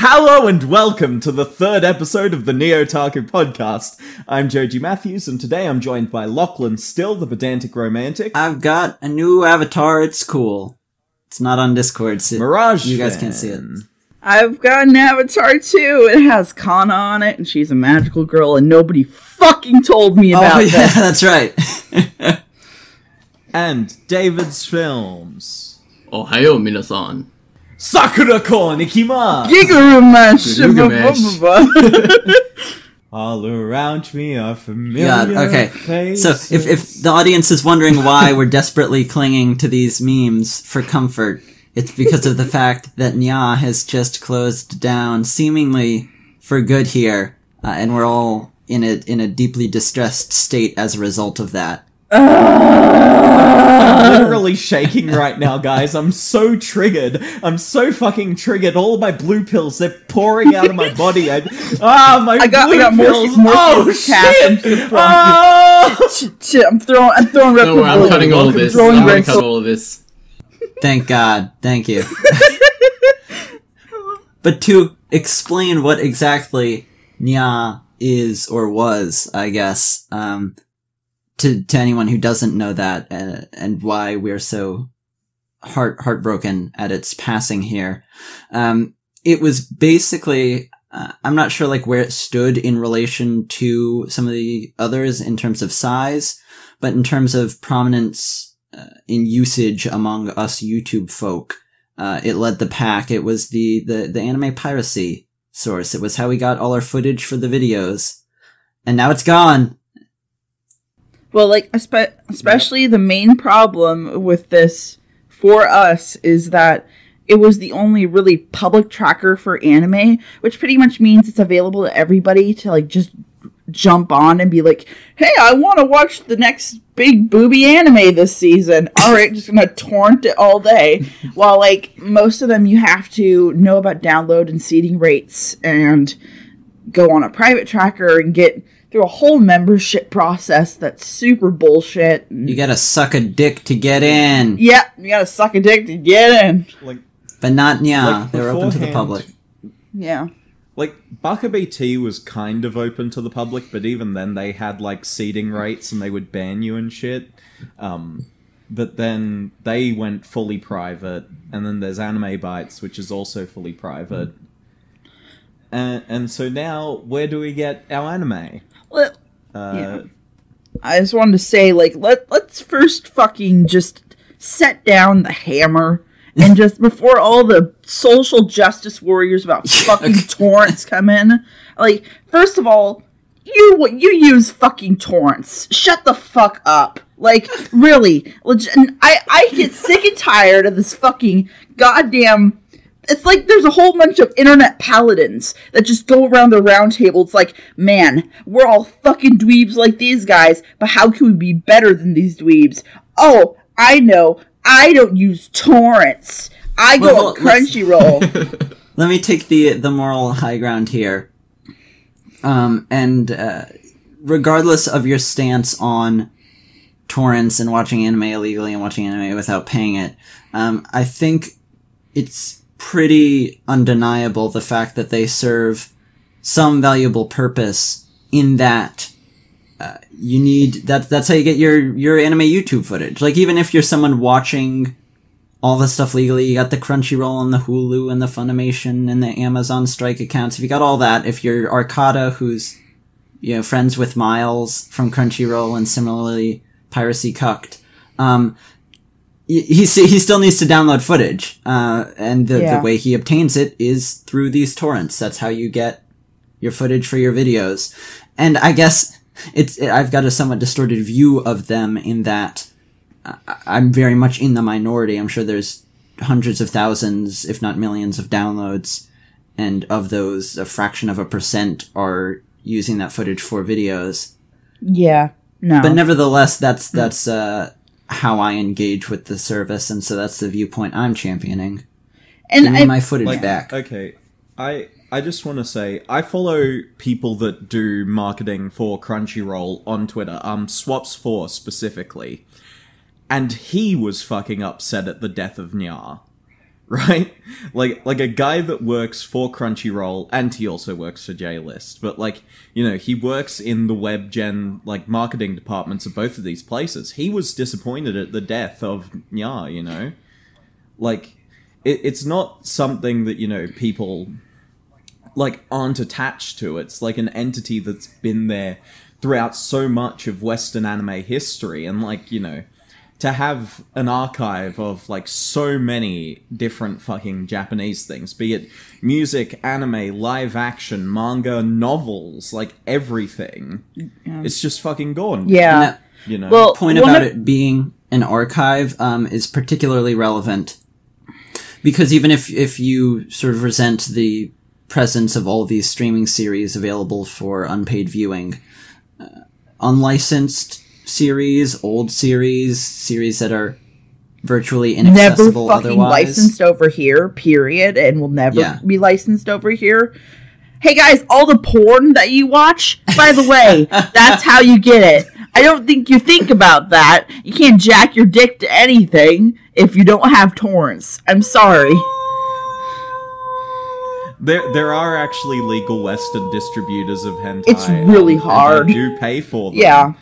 Hello and welcome to the third episode of the Neotaku podcast. I'm Joji Matthews, and today I'm joined by Lachlan Still, the Pedantic Romantic. I've got a new avatar, it's cool. It's not on Discord, so Mirage you guys fan. can't see it. I've got an avatar too. It has Kana on it, and she's a magical girl, and nobody fucking told me about yeah, this. that's right. And David's Films. Ohayo, minasan. Sakura-kon ikimasu! Gigarumash. All around me are familiar God, okay. faces. So, if the audience is wondering why we're desperately clinging to these memes for comfort, it's because of the fact that Nyaa has just closed down, seemingly for good here, and we're all in a deeply distressed state as a result of that. I'm literally shaking right now, guys. I'm so triggered. I'm so fucking triggered. All of my blue pills, they're pouring out of my body. I got blue pills. More shit! Shit, I'm throwing No, I'm cutting all of this. I'm gonna cut all of this. Thank God. Thank you. But to explain what exactly Nyaa is or was, I guess, to anyone who doesn't know that, and why we're so heartbroken at its passing here. It was basically, I'm not sure like where it stood in relation to some of the others in terms of size, but in terms of prominence in usage among us YouTube folk, it led the pack. It was the anime Piracy source. It was how we got all our footage for the videos. And now it's gone. Well, like, especially the main problem with this for us is that it was the only really public tracker for anime, which pretty much means it's available to everybody to, like, just jump on and be like, hey, I want to watch the next big booby anime this season. Alright, just gonna torrent it all day. While, like, most of them you have to know about download and seeding rates and go on a private tracker and get through a whole membership process that's super bullshit. You gotta suck a dick to get in. Yeah, you gotta suck a dick to get in. But not Nyaa. Like, they were open to the public. Yeah. Like, Baka BT was kind of open to the public, but even then they had, like, seeding rates and they would ban you and shit. But then they went fully private, and then there's Anime Bytes, which is also fully private. And so now, where do we get our anime? Yeah. I just wanted to say, like, let's first fucking just set down the hammer and just before all the social justice warriors about fucking torrents come in. Like, first of all, you use fucking torrents. Shut the fuck up. Like, really. I get sick and tired of this fucking goddamn... It's like there's a whole bunch of internet paladins that just go around the round table. It's like, man, we're all fucking dweebs like these guys, but how can we be better than these dweebs? Oh, I know. I don't use torrents. I go on Crunchyroll. Let me take the moral high ground here. Regardless of your stance on torrents and watching anime illegally and watching anime without paying it, I think it's pretty undeniable the fact that they serve some valuable purpose in that you need that's how you get your anime YouTube footage. Like, even if you're someone watching all the stuff legally, you got the Crunchyroll and the Hulu and the Funimation and the Amazon Strike accounts. If you got all that, if you're Arcada, who's, you know, friends with Miles from Crunchyroll and similarly Piracy cucked, he still needs to download footage, and the way he obtains it is through these torrents. That's how you get your footage for your videos. And I guess I've got a somewhat distorted view of them in that I'm very much in the minority. I'm sure there's hundreds of thousands, if not millions of downloads, and of those, a fraction of a percent are using that footage for videos. Yeah, no. But nevertheless, that's how I engage with the service, and so that's the viewpoint I'm championing. And give me my footage back. Okay, I just want to say, I follow people that do marketing for Crunchyroll on Twitter, Swaps4 specifically, and he was fucking upset at the death of Nyaa. right? Like a guy that works for Crunchyroll, and he also works for J-List, but like, you know, he works in the web gen, like, marketing departments of both of these places. He was disappointed at the death of Nyaa, you know? Like, it's not something that, you know, people, like, aren't attached to. It's like an entity that's been there throughout so much of Western anime history, and, like, you know, to have an archive of, like, so many different fucking Japanese things, be it music, anime, live action, manga, novels, like, everything. Yeah. It's just fucking gone. Yeah. That, you know? Well, point about it being an archive is particularly relevant, because even if you sort of resent the presence of all these streaming series available for unpaid viewing, unlicensed series, old series that are virtually inaccessible never fucking otherwise. Licensed over here, period, and will never be licensed over here. Hey guys, all the porn that you watch, by the way, that's how you get it. I don't think you think about that. You can't jack your dick to anything if you don't have torrents. I'm sorry. There are actually legal Western distributors of hentai. It's really hard. And you do pay for them. Yeah.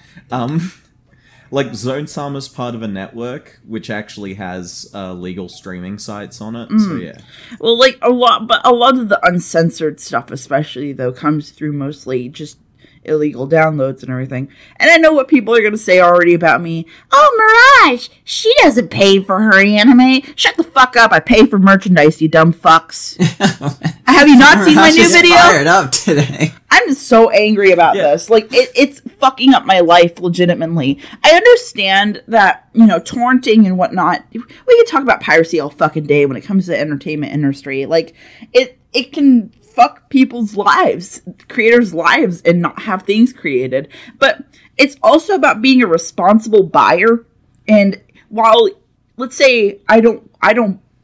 Like, Zone Sama's part of a network which actually has legal streaming sites on it. So yeah. Well, like a lot of the uncensored stuff, especially though, comes through mostly just illegal downloads and everything. And I know what people are going to say already about me. Oh, Mirage, she doesn't pay for her anime. Shut the fuck up. I pay for merchandise, you dumb fucks. Have you not seen my new video? Fired up today. I'm so angry about this. Like, it's fucking up my life, legitimately. I understand that, you know, torrenting and whatnot, we can talk about piracy all fucking day when it comes to the entertainment industry. Like, it can fuck people's lives, creators' lives, and not have things created. But it's also about being a responsible buyer. And while, let's say, I don't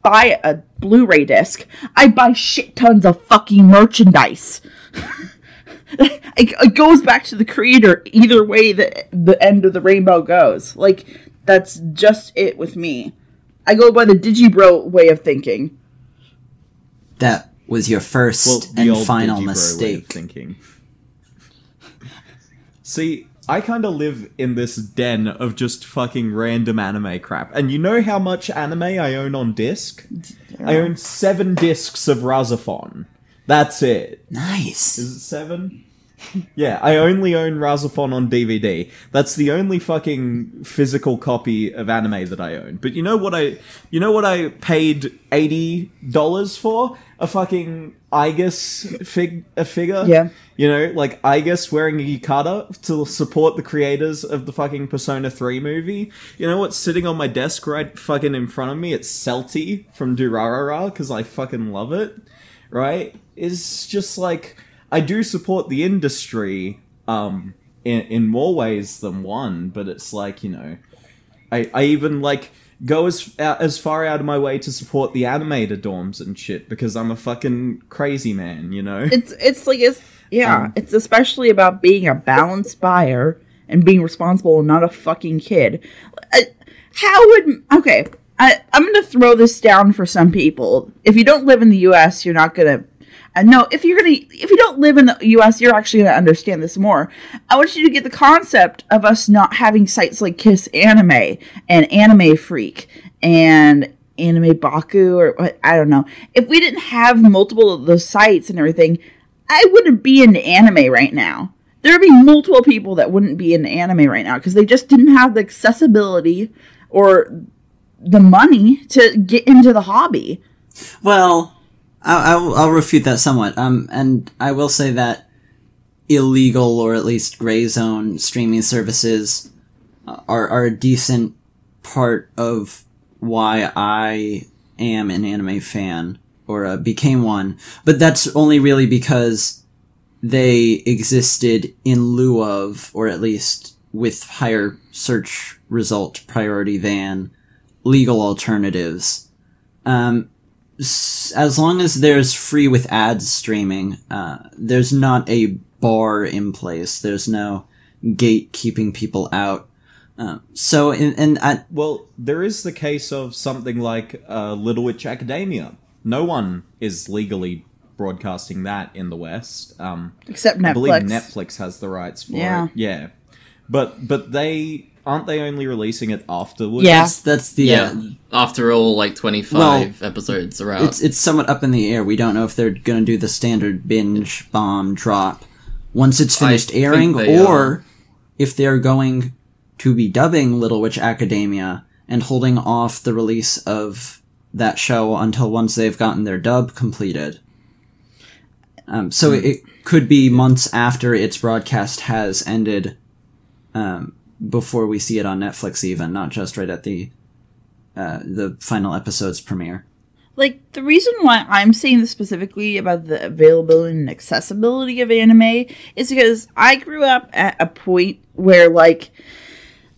buy a Blu-ray disc, I buy shit tons of fucking merchandise. It goes back to the creator either way the end of the rainbow goes. Like, that's just it with me. I go by the Digibro way of thinking. That was your first and final mistake. Thinking. See, I kind of live in this den of just fucking random anime crap. And you know how much anime I own on disc? Yeah. I own 7 discs of Razafon. That's it. Nice. Is it 7? Yeah, I only own Razafon on DVD. That's the only fucking physical copy of anime that I own. But you know what I paid $80 for? A fucking Aigis figure? Yeah. You know, like Aigis wearing a yukata to support the creators of the fucking Persona 3 movie. You know what's sitting on my desk right fucking in front of me? It's Celti from Durarara, because I fucking love it. Right? It's just like, I do support the industry in more ways than one, but it's like, you know, I even like go as far out of my way to support the animator dorms and shit because I'm a fucking crazy man, you know. It's especially about being a balanced buyer and being responsible and not a fucking kid. I'm gonna throw this down for some people. If you don't live in the U.S., you're not gonna. No, if you don't live in the U.S., you're actually going to understand this more. I want you to get the concept of us not having sites like Kiss Anime and Anime Freak and Anime Baku, or I don't know. If we didn't have multiple of those sites and everything, I wouldn't be into anime right now. There would be multiple people that wouldn't be into anime right now because they just didn't have the accessibility or the money to get into the hobby. Well, I'll refute that somewhat. And I will say that illegal or at least gray zone streaming services are a decent part of why I am an anime fan or became one. But that's only really because they existed in lieu of, or at least with higher search result priority than legal alternatives. As long as there's free with ads streaming, there's not a bar in place. There's no gate keeping people out. Well, there is the case of something like Little Witch Academia. No one is legally broadcasting that in the West. Except Netflix. I believe Netflix has the rights for it. Yeah. But they... Aren't they only releasing it afterwards? Yeah. That's the... After all, like, 25 episodes are out. It's somewhat up in the air. We don't know if they're going to do the standard binge, bomb, drop once it's finished airing, or if they're going to be dubbing Little Witch Academia and holding off the release of that show until once they've gotten their dub completed. So it could be months after its broadcast has ended, before we see it on Netflix even, not just right at the final episode's premiere. Like, the reason why I'm saying this specifically about the availability and accessibility of anime is because I grew up at a point where, like,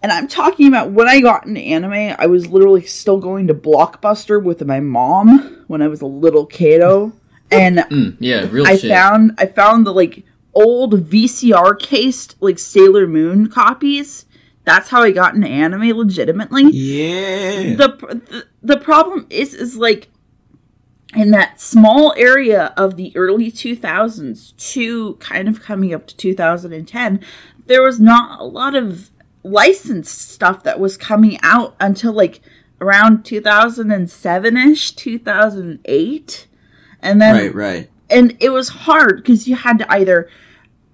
and I'm talking about when I got into anime, I was literally still going to Blockbuster with my mom when I was a little kiddo. And I found the, like, old VCR cased, like, Sailor Moon copies. That's how I got into anime legitimately. Yeah. The problem is like, in that small area of the early 2000s to kind of coming up to 2010, there was not a lot of licensed stuff that was coming out until like around 2007-ish, 2008. And then right. And it was hard because you had to either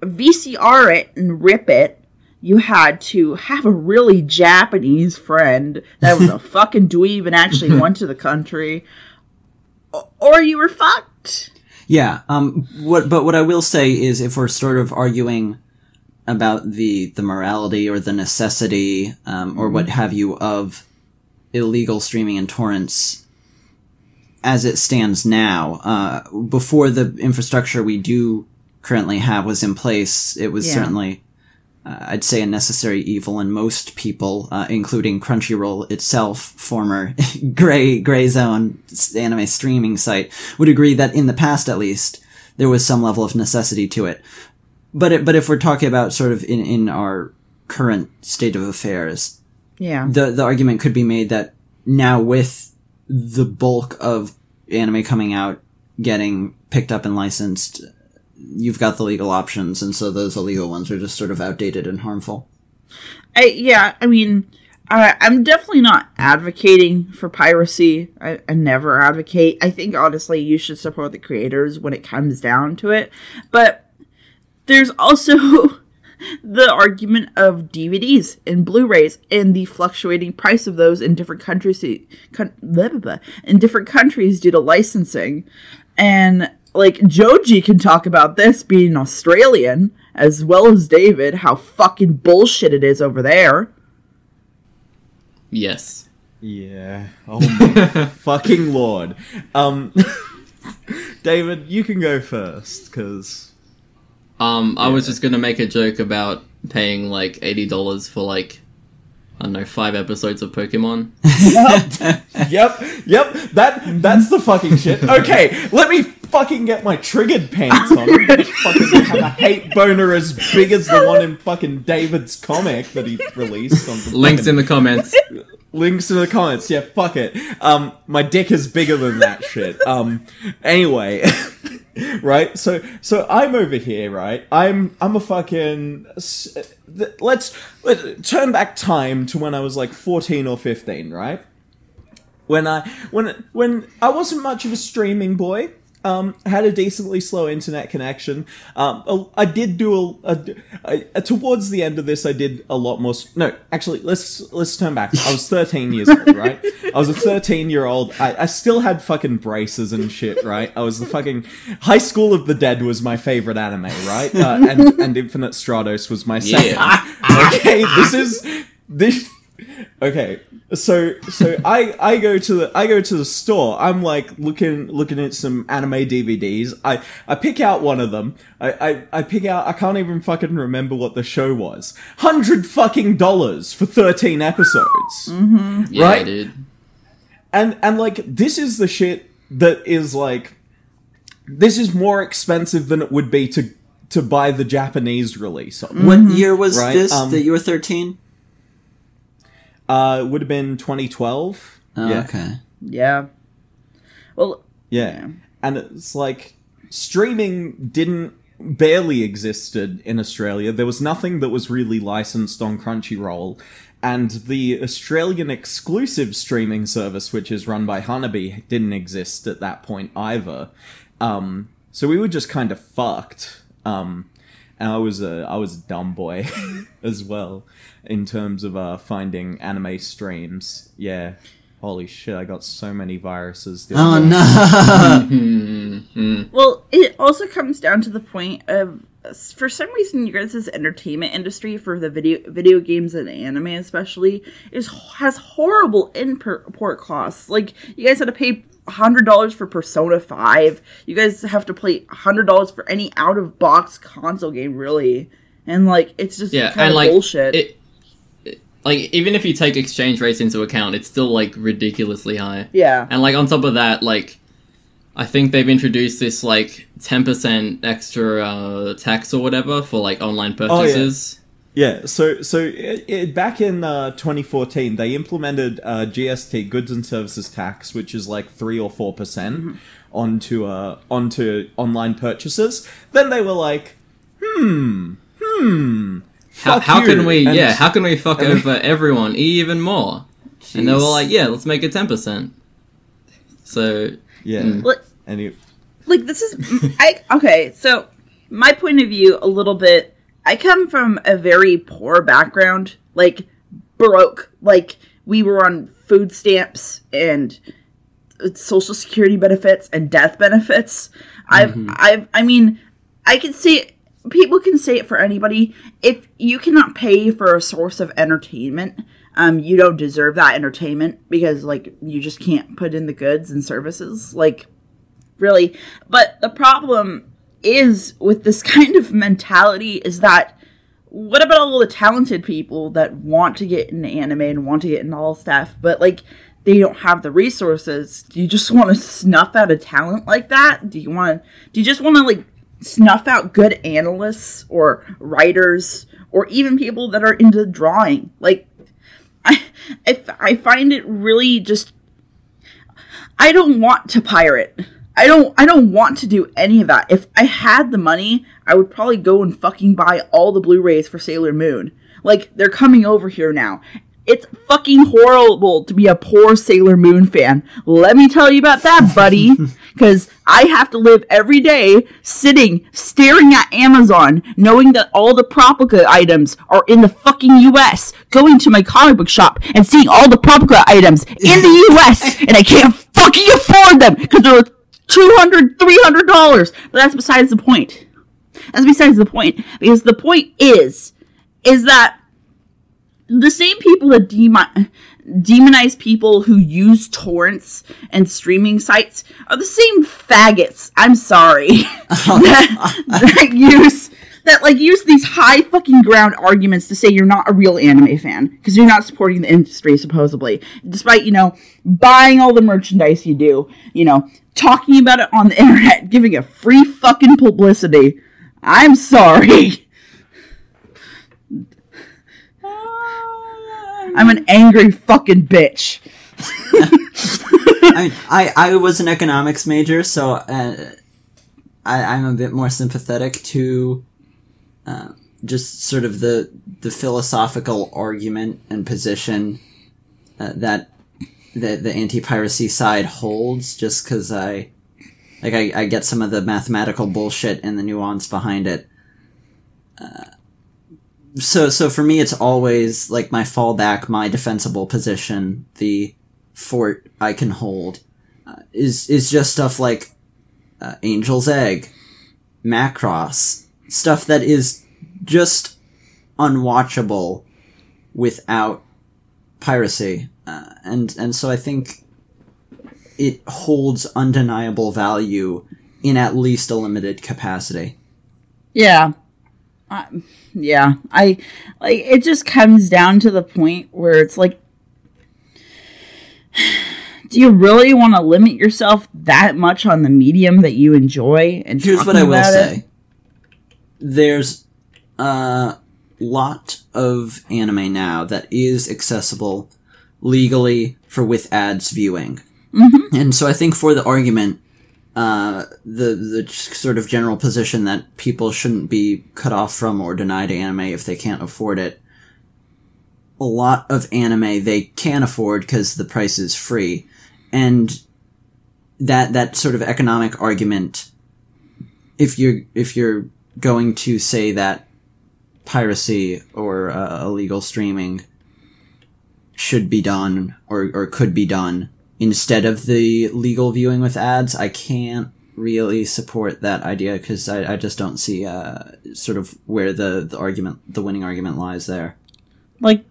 VCR it and rip it. You had to have a really Japanese friend that was a fucking dweeb and actually went to the country, or you were fucked. Yeah. What I will say is, if we're sort of arguing about the morality or the necessity, or what have you, of illegal streaming and torrents as it stands now, before the infrastructure we do currently have was in place, it was certainly, I'd say, a necessary evil, and most people, including Crunchyroll itself, former gray zone anime streaming site, would agree that in the past, at least, there was some level of necessity to it. But if we're talking about sort of in our current state of affairs, the argument could be made that now, with the bulk of anime coming out, getting picked up and licensed, you've got the legal options, and so those illegal ones are just sort of outdated and harmful. I'm definitely not advocating for piracy. I never advocate. I think, honestly, you should support the creators when it comes down to it. But there's also the argument of DVDs and Blu-rays and the fluctuating price of those in different countries, due to licensing. And like, Joji can talk about this being Australian, as well as David, how fucking bullshit it is over there. Yes. Yeah. Oh my fucking lord. David, you can go first, because... I was just gonna make a joke about paying, like, $80 for, like, I don't know, 5 episodes of Pokemon. Yep. That's the fucking shit. Okay, let me fucking get my triggered pants on. I'm gonna fucking have a hate boner as big as the one in fucking David's comic that he released. On Links in the comments. Links in the comments. Yeah, fuck it. My dick is bigger than that shit. Anyway. Right? So I'm over here, right? I'm a fucking... Let's turn back time to when I was like 14 or 15, right? When I wasn't much of a streaming boy, had a decently slow internet connection. I did do towards the end of this, I did a lot more. No, actually, let's turn back. I was 13 years old, right? I was a 13-year-old. I still had fucking braces and shit, right? I was the fucking High School of the Dead was my favorite anime, right? And Infinite Stratos was my second. Yeah. Okay, this. Okay, so I go to the store. I'm like looking at some anime DVDs. I pick out one of them. I pick out. I can't even fucking remember what the show was. $100 for 13 episodes. Mm-hmm. Yeah, right, dude. And like, this is the shit that is like, this is more expensive than it would be to buy the Japanese release of it. What year was this that you were 13? It would have been 2012. Oh, yeah. okay. Yeah. Well, Yeah. And it's like, streaming barely existed in Australia. There was nothing that was really licensed on Crunchyroll. And the Australian exclusive streaming service, which is run by Hanabi, didn't exist at that point either. So we were just kind of fucked. And I was a dumb boy as well in terms of finding anime streams. Yeah. Holy shit, I got so many viruses. Oh no! Well, it also comes down to the point of, for some reason, you guys' entertainment industry for the video games and anime especially has horrible import costs. Like, you guys had to pay $100 for Persona 5. You guys have to pay $100 for any out-of-box console game, really. And, like, it's just kind of bullshit. Like, even if you take exchange rates into account, it's still, like, ridiculously high. Yeah. And, like, on top of that, like, I think they've introduced this, like, 10% extra tax or whatever for, like, online purchases. Oh, yeah. So back in 2014, they implemented GST, goods and services tax, which is, like, 3 or 4% onto online purchases. Then they were like, How can we fuck over everyone even more? Jeez. And they were like, yeah, let's make it 10%. So yeah, this is okay. So my point of view, a little bit. I come from a very poor background, like broke. Like, we were on food stamps and social security benefits and death benefits. I mean, I can see. People can say it for anybody. If you cannot pay for a source of entertainment, you don't deserve that entertainment because, like, you just can't put in the goods and services. Like, really. But the problem is with this kind of mentality is that what about all the talented people that want to get into anime and want to get into all stuff, but, like, they don't have the resources? Do you just want to snuff out a talent like that? Do you just want to, like, snuff out good analysts or writers or even people that are into drawing? Like, I find it really just, I don't want to pirate. I don't want to do any of that. If I had the money, I would probably go and fucking buy all the Blu-rays for Sailor Moon. Like, they're coming over here now. It's fucking horrible to be a poor Sailor Moon fan. Let me tell you about that, buddy. Because I have to live every day staring at Amazon, knowing that all the Propica items are in the fucking US, going to my comic book shop and seeing all the Propica items in the US, and I can't fucking afford them because they're $200, $300. But that's besides the point. That's besides the point. Because the point is that the same people that demonize people who use torrents and streaming sites are the same faggots, I'm sorry, that use these high fucking ground arguments to say you're not a real anime fan because you're not supporting the industry, supposedly, despite, buying all the merchandise you do, talking about it on the internet, giving it free fucking publicity. I'm sorry. I'm an angry fucking bitch. I was an economics major, so I'm a bit more sympathetic to just sort of the philosophical argument and position that the anti-piracy side holds, just because I get some of the mathematical bullshit and the nuance behind it. So for me, it's always, like, my fallback, my defensible position, the fort I can hold, is just stuff like Angel's Egg, Macross, stuff that is just unwatchable without piracy. And so I think it holds undeniable value in at least a limited capacity. Yeah. It just comes down to the point where it's like, do you really want to limit yourself that much on the medium that you enjoy? And here's what I will say. There's a lot of anime now that is accessible legally with ads viewing. Mm-hmm. And so I think for the argument, the sort of general position that people shouldn't be cut off from or denied anime if they can't afford it, a lot of anime they can afford because the price is free. And that sort of economic argument, if you're going to say that piracy or illegal streaming should be done or could be done instead of the legal viewing with ads, I can't really support that idea because I just don't see sort of where the winning argument lies there. Like,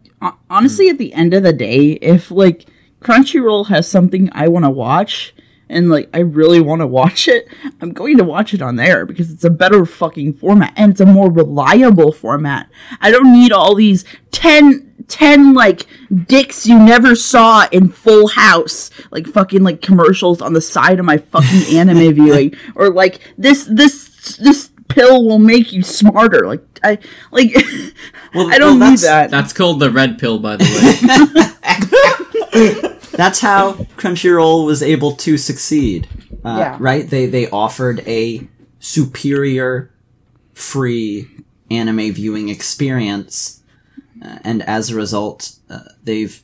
honestly, at the end of the day, if, like, Crunchyroll has something I want to watch, and, like, I really want to watch it, I'm going to watch it on there, because it's a better fucking format, and it's a more reliable format. I don't need all these 10 like, dicks you never saw in Full House, like, fucking, like, commercials on the side of my fucking anime viewing, or, like, this pill will make you smarter. Like, I don't need that. That's called the red pill, by the way. That's how Crunchyroll was able to succeed. Yeah. Right? They offered a superior free anime viewing experience, and as a result, they've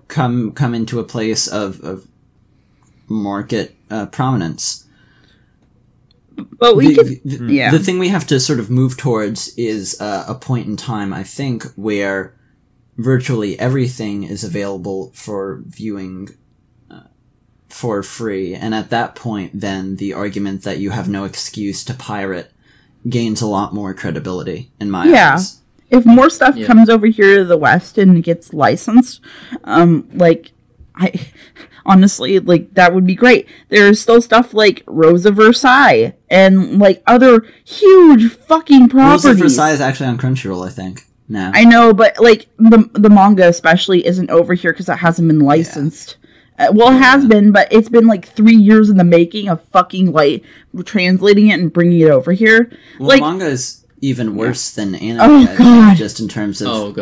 come into a place of market prominence. But the thing we have to sort of move towards is a point in time, I think, where virtually everything is available for viewing for free, and at that point, then the argument that you have no excuse to pirate gains a lot more credibility in my eyes. If more stuff comes over here to the West and gets licensed, honestly, like, that would be great. There's still stuff like Rosa Versailles and, like, other huge fucking properties. Rosa Versailles is actually on Crunchyroll, I think. No. I know, but, like, the manga especially isn't over here because it hasn't been licensed. Yeah. It has been, but it's been, like, 3 years in the making of fucking, like, translating it and bringing it over here. Well, like, manga is even worse than anime. Oh, God. Just in terms of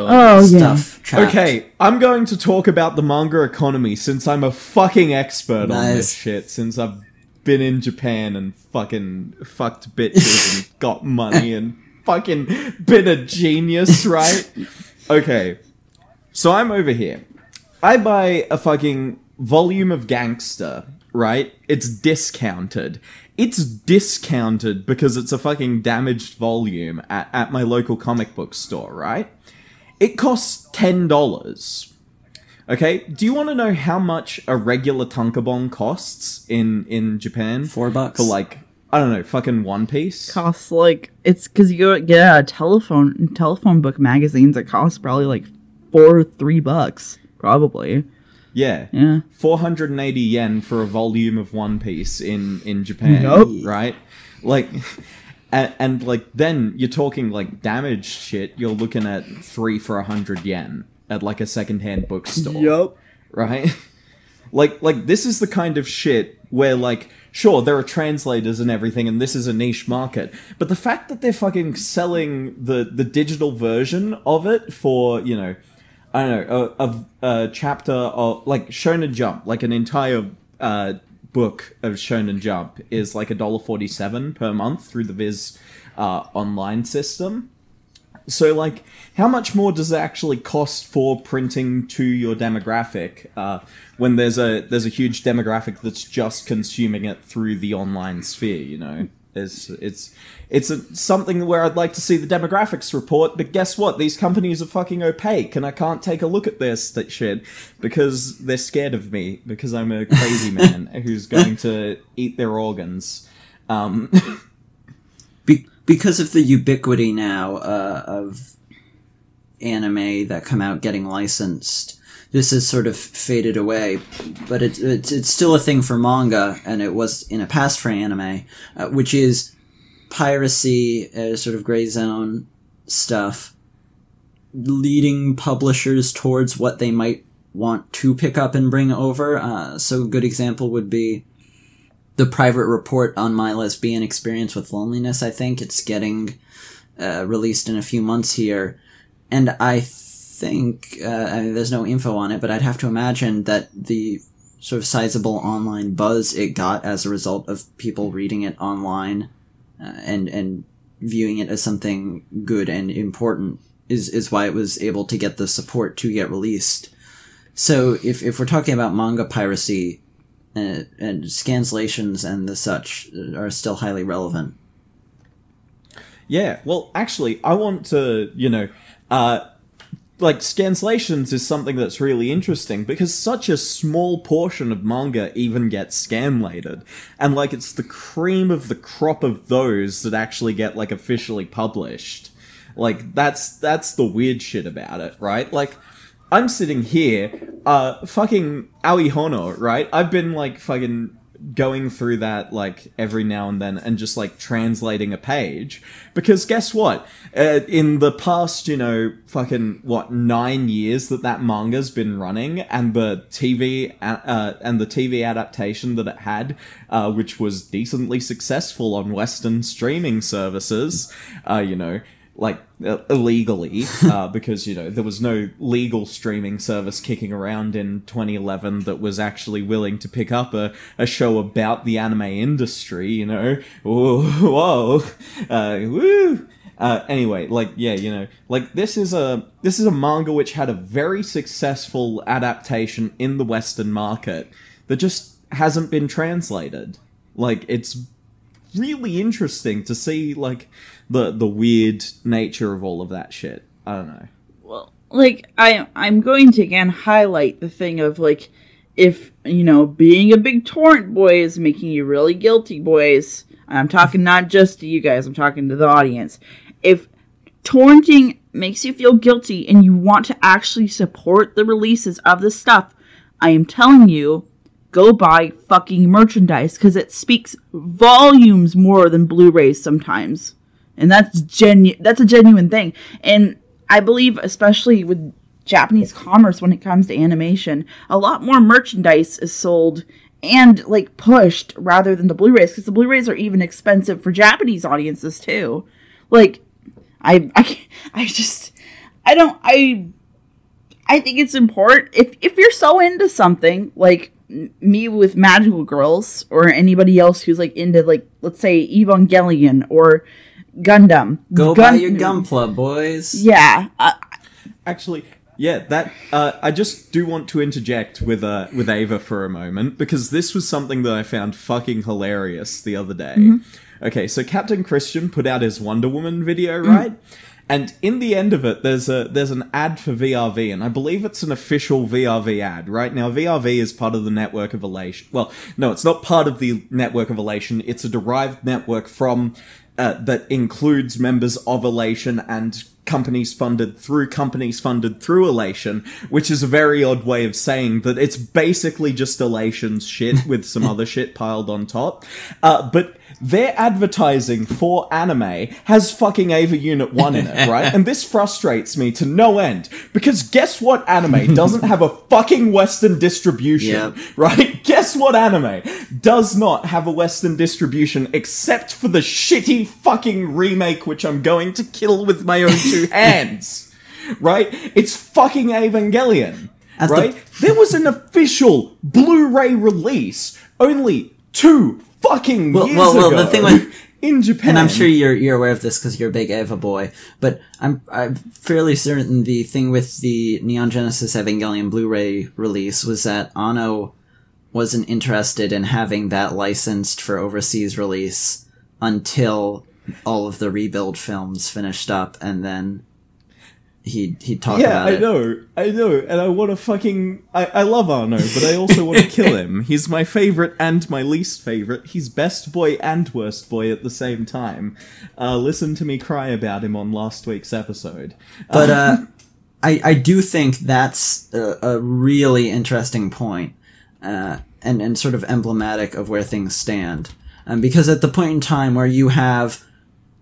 stuff. Trapped. Okay, I'm going to talk about the manga economy since I'm a fucking expert on this shit, since I've been in Japan and fucking fucked bitches and got money and fucking been a genius, right? Okay, so I'm over here. I buy a fucking volume of Gangster, right? It's discounted. It's discounted because it's a fucking damaged volume at my local comic book store, right? It costs $10. Okay, do you want to know how much a regular tankobon costs in Japan? $4. For, like, I don't know, fucking One Piece? Costs, like, it's because you go get a telephone book magazines, it costs probably, like, $3, probably. Yeah. 480 yen for a volume of One Piece in Japan, right? Like, and like, then you're talking, like, damaged shit, you're looking at 3 for 100 yen at, like, a secondhand bookstore. Yup. Right? Like, this is the kind of shit where, like, sure, there are translators and everything, and this is a niche market, but the fact that they're fucking selling the digital version of it for, you know, I don't know, a chapter of, like, Shonen Jump, like an entire book of Shonen Jump is like $1.47 per month through the Viz online system. So, like, how much more does it actually cost for printing to your demographic when there's a huge demographic that's just consuming it through the online sphere, you know? It's something where I'd like to see the demographics report, but guess what? These companies are fucking opaque, and I can't take a look at their shit because they're scared of me, because I'm a crazy man who's going to eat their organs. Because of the ubiquity now of anime that come out getting licensed, this has sort of faded away, but it's still a thing for manga, and it was in a past for anime, which is piracy, sort of gray zone stuff, leading publishers towards what they might want to pick up and bring over. So a good example would be the private report on my lesbian experience with loneliness. I think it's getting released in a few months here. And I think, I mean, there's no info on it, but I'd have to imagine that the sort of sizable online buzz it got as a result of people reading it online, and viewing it as something good and important is why it was able to get the support to get released. So if we're talking about manga piracy, and scanlations and the such are still highly relevant. Yeah, well, actually, I want to, like, scanlations is something that's really interesting, because such a small portion of manga even gets scanlated. And, like, it's the cream of the crop of those that actually get, like, officially published. Like, that's the weird shit about it, right? Like, I'm sitting here, fucking Aoi Hono, right? I've been, like, fucking going through that, like, every now and then and just, like, translating a page. Because guess what? In the past, 9 years that manga's been running, and the TV, adaptation that it had, which was decently successful on Western streaming services, like, illegally, because, there was no legal streaming service kicking around in 2011 that was actually willing to pick up a show about the anime industry, whoa, woo! Anyway, like, yeah, like, this is a manga which had a very successful adaptation in the Western market that just hasn't been translated. Like, it's really interesting to see, like, the weird nature of all of that shit. I don't know. Well, like, I'm going to again highlight the thing of, like, if, being a big torrent boy is making you really guilty, boys. I'm talking not just to you guys, I'm talking to the audience. If torrenting makes you feel guilty and you want to actually support the releases of this stuff, I am telling you, go buy fucking merchandise, because it speaks volumes more than Blu-rays sometimes. And that's a genuine thing. And I believe, especially with Japanese commerce when it comes to animation, a lot more merchandise is sold and, like, pushed rather than the Blu-rays, because the Blu-rays are even expensive for Japanese audiences too. Like, I think it's important if you're so into something, like me with Magical Girls, or anybody else who's, like, into, like, let's say Evangelion or Gundam. Buy your Gunpla, boys. Yeah. Actually, yeah, that I just do want to interject with Ava for a moment, because this was something that I found fucking hilarious the other day. Mm-hmm. Okay, so Captain Christian put out his Wonder Woman video, right? And in the end of it, there's an ad for VRV, and I believe it's an official VRV ad. Right now, VRV is part of the network of Elation. Well, no, it's not part of the network of Elation. It's a derived network from that includes members of Elation and companies funded through Elation, which is a very odd way of saying that it's basically just Elation's shit with some other shit piled on top. But their advertising for anime has fucking Ava Unit 1 in it, right? And this frustrates me to no end, because guess what anime doesn't have a fucking Western distribution, right? Guess what anime does not have a Western distribution, except for the shitty fucking remake which I'm going to kill with my own two hands, right? It's fucking Evangelion, right? There was an official Blu-ray release only 2 fucking years ago. The thing with in Japan, and I'm sure you're aware of this because you're a big Eva boy, but I'm fairly certain the thing with the Neon Genesis Evangelion Blu-ray release was that Anno wasn't interested in having that licensed for overseas release until all of the Rebuild films finished up, and then he'd talk about it. Yeah, I know, and I want to fucking... I love Arno, but I also want to kill him. He's my favourite and my least favourite. He's best boy and worst boy at the same time. Listen to me cry about him on last week's episode. But I do think that's a really interesting point, and sort of emblematic of where things stand. Because at the point in time where you have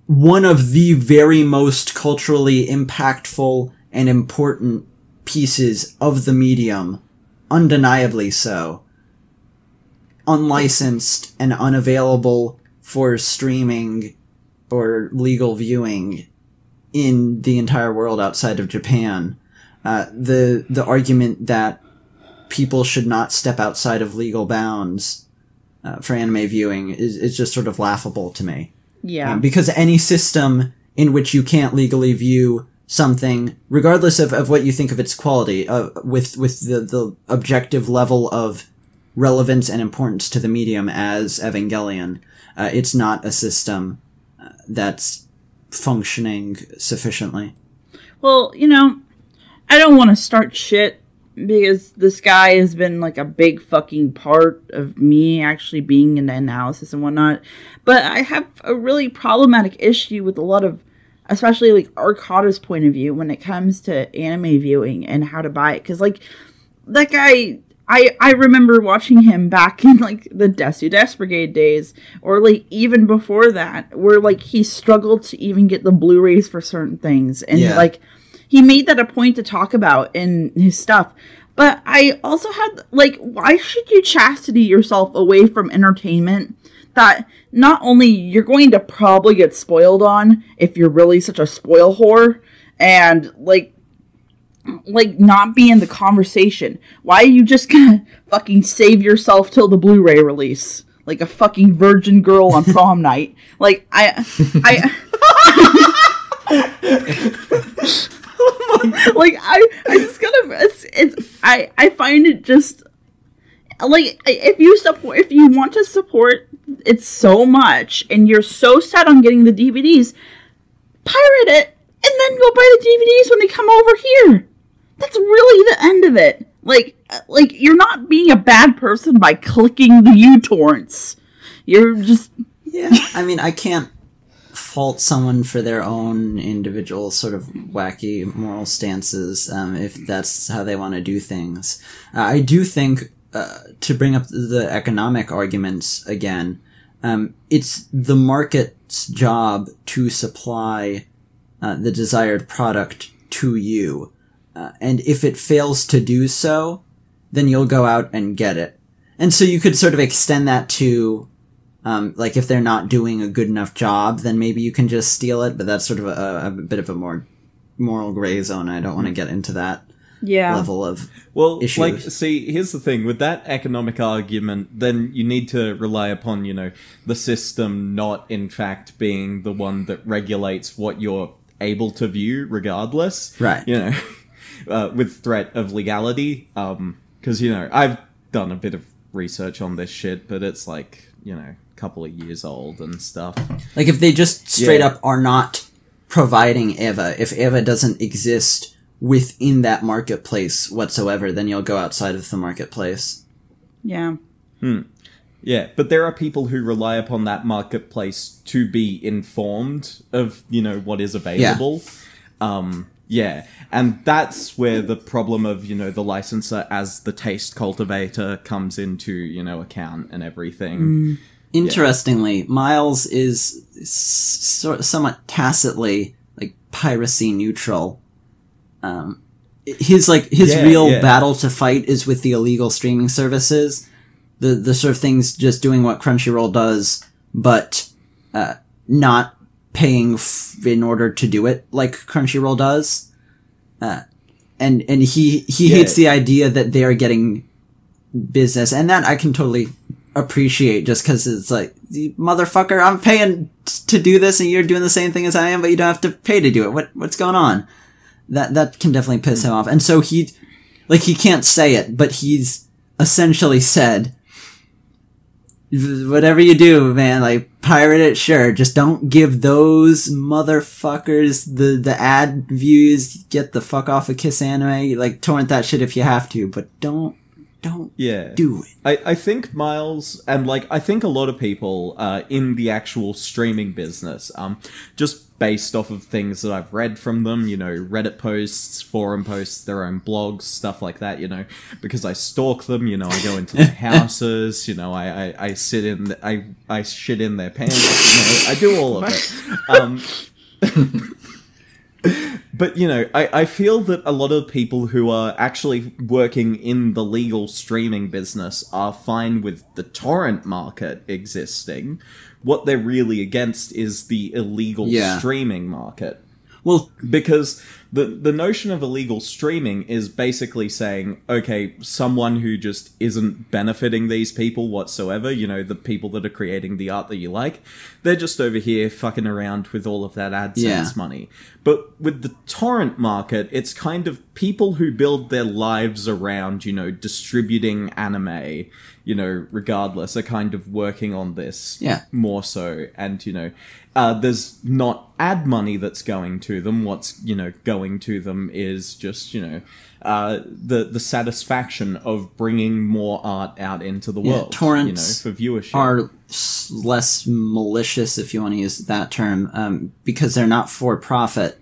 one of the very most culturally impactful and important pieces of the medium, undeniably so, unlicensed and unavailable for streaming or legal viewing in the entire world outside of Japan, the argument that people should not step outside of legal bounds for anime viewing is just sort of laughable to me. Yeah. Because any system in which you can't legally view something, regardless of what you think of its quality, with the objective level of relevance and importance to the medium as Evangelion, it's not a system that's functioning sufficiently. Well, you know, I don't want to start shit because this guy has been like a big fucking part of me actually being into analysis and whatnot. But I have a really problematic issue with a lot of, especially like Arcada's point of view when it comes to anime viewing and how to buy it. Because like that guy, I remember watching him back in like the Desu Des Brigade days, or like even before that, where like he struggled to even get the Blu-rays for certain things, and like he made that a point to talk about in his stuff. But I also had like, why should you chastity yourself away from entertainment that not only you're going to probably get spoiled on if you're really such a spoil whore, and like not be in the conversation? Why are you just gonna fucking save yourself till the Blu-ray release? Like a fucking virgin girl on prom night. Like, I just gotta, I find it just, like, if you want to support it so much, and you're so set on getting the DVDs, pirate it, and then go buy the DVDs when they come over here. That's really the end of it. Like you're not being a bad person by clicking the uTorrents. You're just... Yeah, I mean, I can't fault someone for their own individual sort of wacky moral stances, if that's how they want to do things. I do think, to bring up the economic arguments again, it's the market's job to supply the desired product to you. And if it fails to do so, then you'll go out and get it. And so you could sort of extend that to, like, if they're not doing a good enough job, then maybe you can just steal it, but that's sort of a bit of a more moral gray zone. I don't want to get into that level of issues. Like, see, here's the thing. With that economic argument, then you need to rely upon, the system not, in fact, being the one that regulates what you're able to view regardless. Right. With threat of legality, because, I've done a bit of research on this shit, but it's like, a couple of years old and stuff. Like, if they just straight up are not providing Eva, if Eva doesn't exist within that marketplace whatsoever, then you'll go outside of the marketplace. Yeah. Yeah, but there are people who rely upon that marketplace to be informed of, what is available. Yeah, and that's where the problem of, the licensor as the taste cultivator comes into, account and everything. Interestingly, Miles is somewhat tacitly, like, piracy neutral. His real battle to fight is with the illegal streaming services. The sort of things just doing what Crunchyroll does, but not paying in order to do it like Crunchyroll does. And he hates the idea that they are getting business, and that I can totally appreciate, just because it's like, motherfucker, I'm paying to do this and you're doing the same thing as I am, but you don't have to pay to do it. What's going on? That can definitely piss him off. And so he can't say it, but he's essentially said, whatever you do, man, like, pirate it, sure. Just don't give those motherfuckers the ad views. Get the fuck off of Kiss Anime. Like, torrent that shit if you have to, but don't do it. I think Miles, and, like, I think a lot of people in the actual streaming business, just based off of things that I've read from them, Reddit posts, forum posts, their own blogs, stuff like that, because I stalk them, I go into their houses, I sit in, I shit in their pants, I do all of it. But, I feel that a lot of people who are actually working in the legal streaming business are fine with the torrent market existing. What they're really against is the illegal streaming market. Well, because the notion of illegal streaming is basically saying, okay, someone who just isn't benefiting these people whatsoever, you know, the people that are creating the art that you like, they're just over here fucking around with all of that AdSense money. But with the torrent market, it's kind of people who build their lives around, you know, distributing anime, you know, regardless, are kind of working on this more so. And, you know, there's not ad money that's going to them. What's, you know, going to them is just, you know, the satisfaction of bringing more art out into the world. Torrents, you know, for viewership are less malicious, if you want to use that term, because they're not for profit.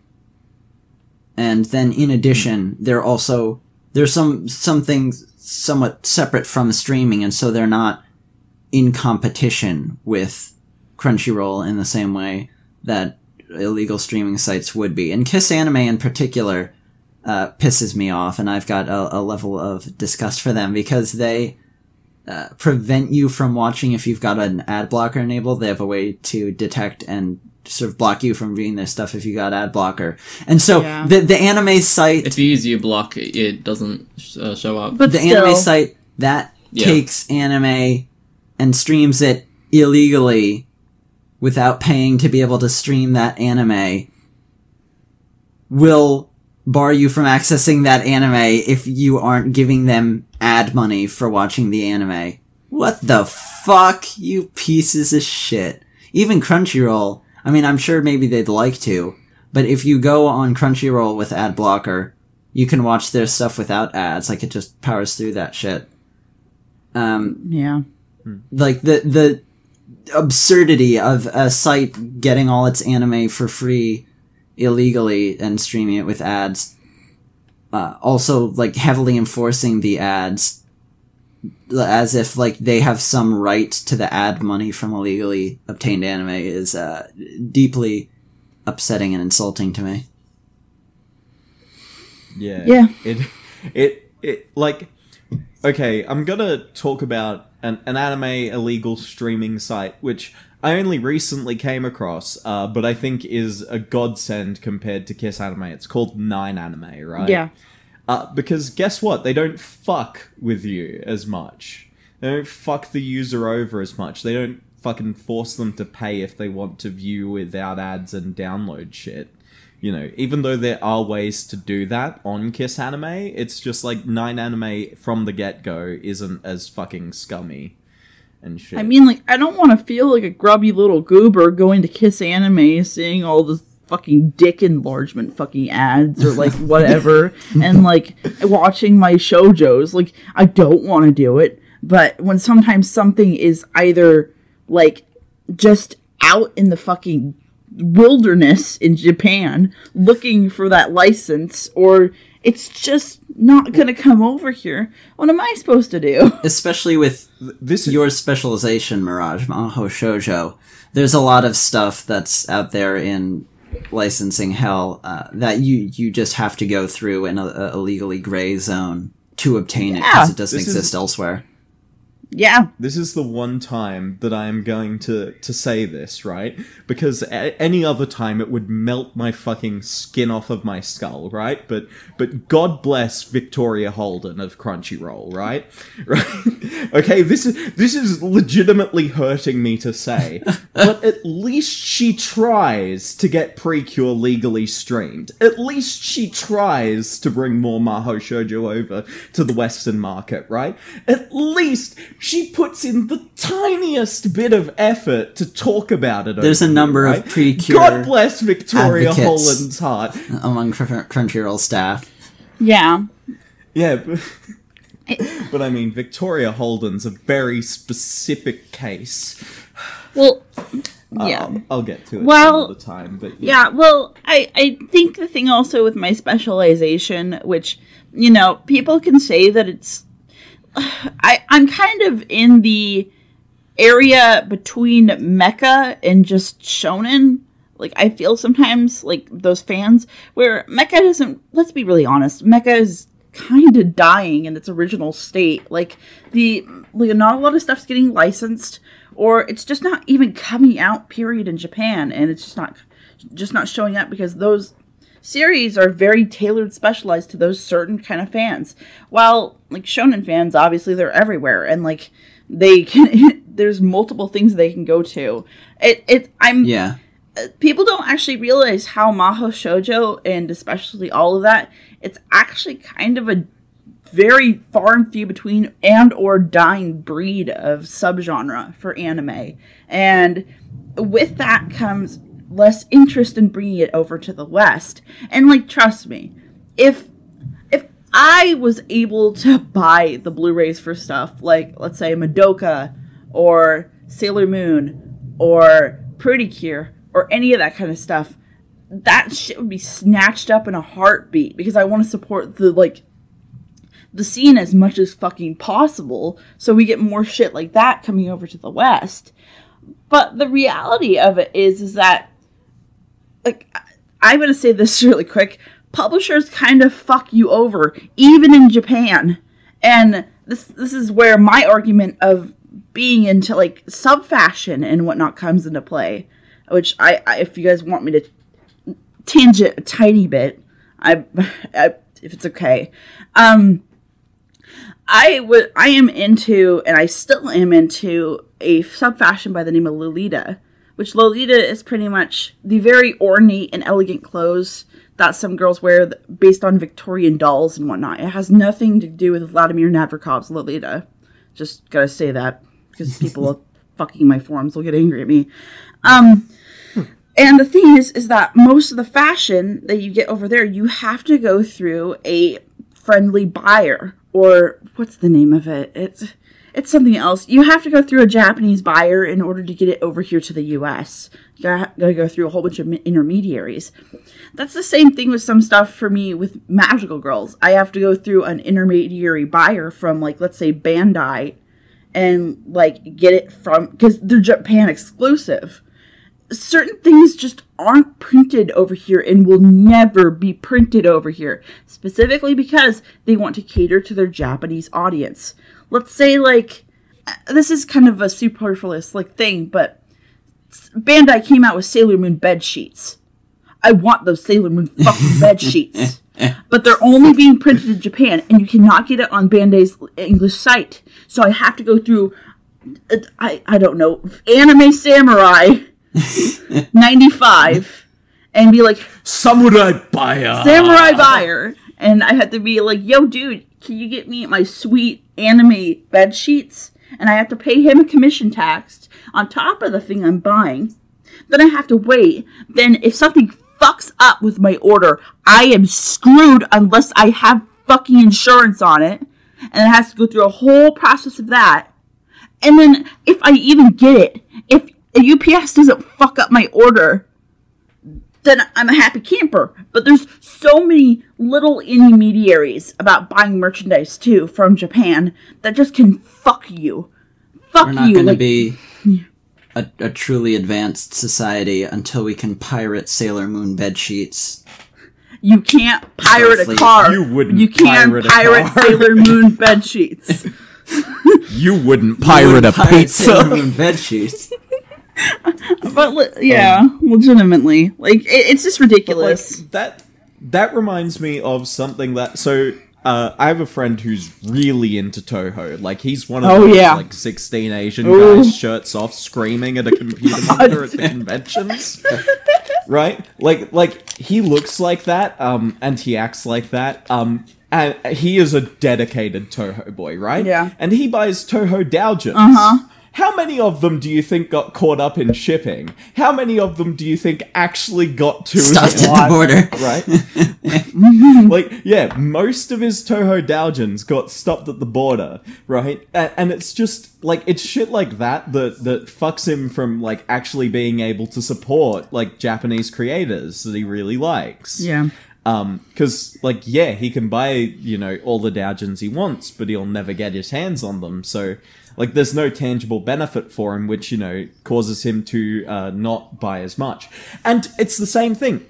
And then, in addition, there's some things somewhat separate from streaming, and so they're not in competition with Crunchyroll in the same way that illegal streaming sites would be. And Kiss Anime in particular pisses me off, and I've got a level of disgust for them because they prevent you from watching if you've got an ad blocker enabled. They have a way to detect and sort of block you from viewing their stuff if you got ad blocker. And so the anime site... If you use uBlock, it doesn't show up. But the anime site that takes anime and streams it illegally without paying to be able to stream that anime will bar you from accessing that anime if you aren't giving them ad money for watching the anime. What the fuck, you pieces of shit. Even Crunchyroll, I mean, I'm sure maybe they'd like to, but if you go on Crunchyroll with ad blocker, you can watch their stuff without ads. Like, it just powers through that shit. Like, the absurdity of a site getting all its anime for free illegally and streaming it with ads. Also, like, heavily enforcing the ads as if, like, they have some right to the ad money from illegally obtained anime is deeply upsetting and insulting to me. Yeah. It like, okay, I'm gonna talk about an anime illegal streaming site, which I only recently came across, but I think is a godsend compared to Kiss Anime. It's called 9 Anime, right? Yeah. Because guess what? They don't fuck with you as much. They don't fuck the user over as much. They don't fucking force them to pay if they want to view without ads and download shit. You know, even though there are ways to do that on Kiss Anime, it's just like 9 Anime from the get-go isn't as fucking scummy and shit. I mean, like, I don't want to feel like a grubby little goober going to Kiss Anime, seeing all this fucking dick enlargement fucking ads or like whatever and like watching my shoujos. Like, I don't want to do it, but when sometimes something is either like just out in the fucking wilderness in Japan looking for that license, or it's just not gonna come over here, what am I supposed to do? Especially with your specialization, Mirage, Maho Shoujo, there's a lot of stuff that's out there in licensing hell that you just have to go through in a legally gray zone to obtain it because it doesn't exist elsewhere. Yeah. This is the one time that I am going to say this, right? Because any other time it would melt my fucking skin off of my skull, right? But God bless Victoria Holden of Crunchyroll, right? Right? Okay, this is legitimately hurting me to say, but at least she tries to get Precure legally streamed. At least she tries to bring more Maho Shoujo over to the Western market, right? At least she puts in the tiniest bit of effort to talk about it. There's a number of Precure God bless Victoria Holland's heart among Crunchyroll staff. Yeah. Yeah, but I mean, Victoria Holden's a very specific case. Well, yeah. I'll get to it some other time. But yeah, well, I think the thing also with my specialization, which, you know, people can say that it's... I'm kind of in the area between mecha and just shonen. Like, I feel sometimes, like, those fans, where mecha doesn't... Let's be really honest. Mecha is kind of dying in its original state. Like, not a lot of stuff's getting licensed, or it's just not even coming out, period, in Japan, and it's just not showing up because those series are very tailored, specialized to those certain kind of fans. While, like, shonen fans, obviously, they're everywhere, and, like, they can, there's multiple things they can go to. People don't actually realize how Maho Shoujo, and especially all of that, it's actually kind of a very far and few between and or dying breed of subgenre for anime. And with that comes less interest in bringing it over to the West. And, like, trust me, if I was able to buy the Blu-rays for stuff like, let's say, Madoka or Sailor Moon or Pretty Cure or any of that kind of stuff, that shit would be snatched up in a heartbeat because I want to support the scene as much as fucking possible so we get more shit like that coming over to the West. But the reality of it is that, like, I'm going to say this really quick, publishers kind of fuck you over, even in Japan. And this is where my argument of being into, like, sub-fashion and whatnot comes into play. Which, I if you guys want me to tangent a tiny bit, if it's okay. I am into, and I still am into, a sub-fashion by the name of Lolita. Which Lolita is pretty much the very ornate and elegant clothes that some girls wear based on Victorian dolls and whatnot. It has nothing to do with Vladimir Nabokov's Lolita. Just gotta say that, because people fucking my forums will get angry at me. And the thing is that most of the fashion that you get over there, you have to go through a friendly buyer, or what's the name of it? It's something else. You have to go through a Japanese buyer in order to get it over here to the US. You gotta go through a whole bunch of intermediaries. That's the same thing with some stuff for me with Magical Girls. I have to go through an intermediary buyer from, like, let's say Bandai, and, like, get it from, because they're Japan exclusive. Certain things just aren't printed over here and will never be printed over here, specifically because they want to cater to their Japanese audience. Let's say, like, this is kind of a superfluous, like, thing, but Bandai came out with Sailor Moon bed sheets. I want those Sailor Moon fucking bed sheets. But they're only being printed in Japan, and you cannot get it on Bandai's English site. So I have to go through, I don't know, Anime Samurai 95 and be like, Samurai Buyer. And I had to be like, yo, dude, can you get me my sweet anime bed sheets? And I have to pay him a commission tax on top of the thing I'm buying. Then I have to wait. Then if something fucks up with my order, I am screwed unless I have fucking insurance on it. And it has to go through a whole process of that. And then if I even get it, if UPS doesn't fuck up my order, then I'm a happy camper. But there's so many little intermediaries about buying merchandise, too, from Japan that just can fuck you. We're not going to be a truly advanced society until we can pirate Sailor Moon bed sheets. You can't pirate a car. You can't pirate Sailor Moon bed sheets. You wouldn't pirate a pizza. Sailor Moon bed sheets. But legitimately, like, it's just ridiculous. Like, that reminds me of something that. So I have a friend who's really into Toho. Like, he's one of those like 16 Asian guys, shirts off, screaming at a computer monitor at the conventions. Right? Like he looks like that, and he acts like that. And he is a dedicated Toho boy, right? Yeah. And he buys Toho doujins. How many of them do you think got caught up in shipping? How many of them do you think actually got to stopped at the border? Right? Like, yeah, most of his Toho doujins got stopped at the border, right? And it's just, like, it's shit like that fucks him from, like, actually being able to support, like, Japanese creators that he really likes. Yeah. Because, like, yeah, he can buy, you know, all the doujins he wants, but he'll never get his hands on them, so... Like, there's no tangible benefit for him, which, you know, causes him to not buy as much. And it's the same thing.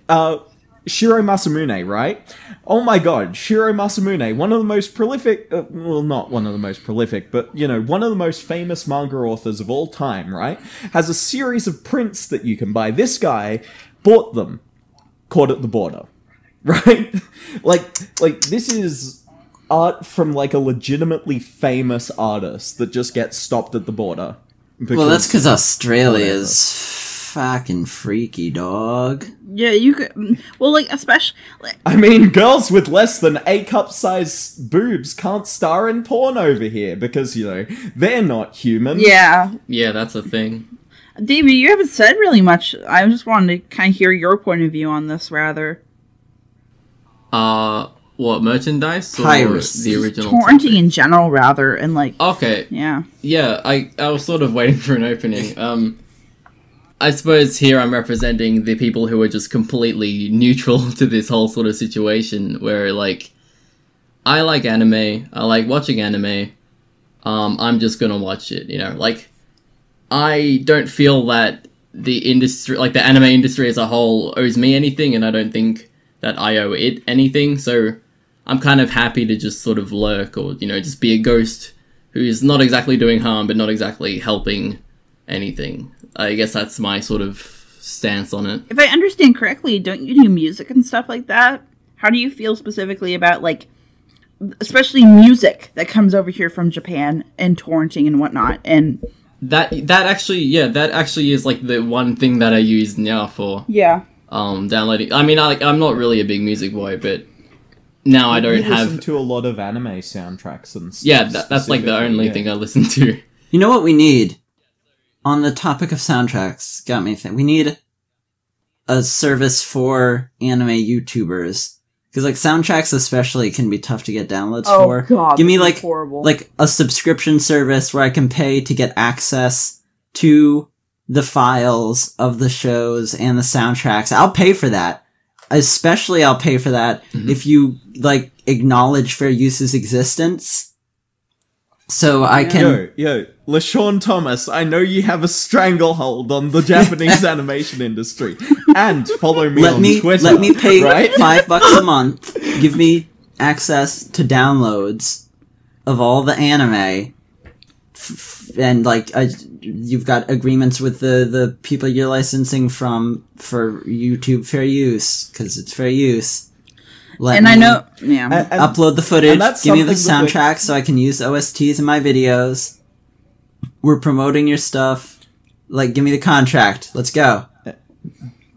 Shiro Masamune, right? Oh my god, Shiro Masamune, one of the most prolific... well, not one of the most prolific, but, you know, one of the most famous manga authors of all time, right? Has a series of prints that you can buy. This guy bought them, caught at the border. right? like this is art from like a legitimately famous artist that just gets stopped at the border. Well, that's because Australia is fucking freaky, dog. Yeah, you could. Well, like, especially. Like, I mean, girls with less than A cup size boobs can't star in porn over here because, you know, they're not human. yeah. Yeah, that's a thing. Davey, you haven't said really much. I just wanted to kind of hear your point of view on this, rather. What, merchandise? Or Piracy. the original? Torrenting in general, rather, and like. Okay. Yeah. Yeah, I was sort of waiting for an opening. I suppose here I'm representing the people who are just completely neutral to this whole sort of situation, where, like, I like anime, I like watching anime, I'm just gonna watch it, you know? Like, I don't feel that the industry, like, the anime industry as a whole owes me anything, and I don't think that I owe it anything, so I'm kind of happy to just sort of lurk, or, you know, just be a ghost who's not exactly doing harm, but not exactly helping anything. I guess that's my sort of stance on it. If I understand correctly, don't you do music and stuff like that? How do you feel specifically about, like, especially music that comes over here from Japan and torrenting and whatnot? And that actually is like the one thing that I use Nyaa for. Yeah. Downloading. I mean, I'm not really a big music boy, but now I don't have. Listen to a lot of anime soundtracks and stuff. Yeah, that's like the only thing I listen to. You know what we need? On the topic of soundtracks, got me thinking. We need a service for anime YouTubers. Because, like, soundtracks especially can be tough to get downloads for. Oh, God. Give me, like, horrible. like, a subscription service where I can pay to get access to the files of the shows and the soundtracks. I'll pay for that. Especially I'll pay for that if you, like, acknowledge fair use's existence. So I can... Yo, LaShawn Thomas, I know you have a stranglehold on the Japanese animation industry. And follow me on Twitter. Let me pay right? $5 a month. Give me access to downloads of all the anime. And, like, you've got agreements with the people you're licensing from for YouTube fair use, because it's fair use. I know, yeah. And upload the footage, give me the something soundtrack so I can use OSTs in my videos. We're promoting your stuff. Like, give me the contract. Let's go.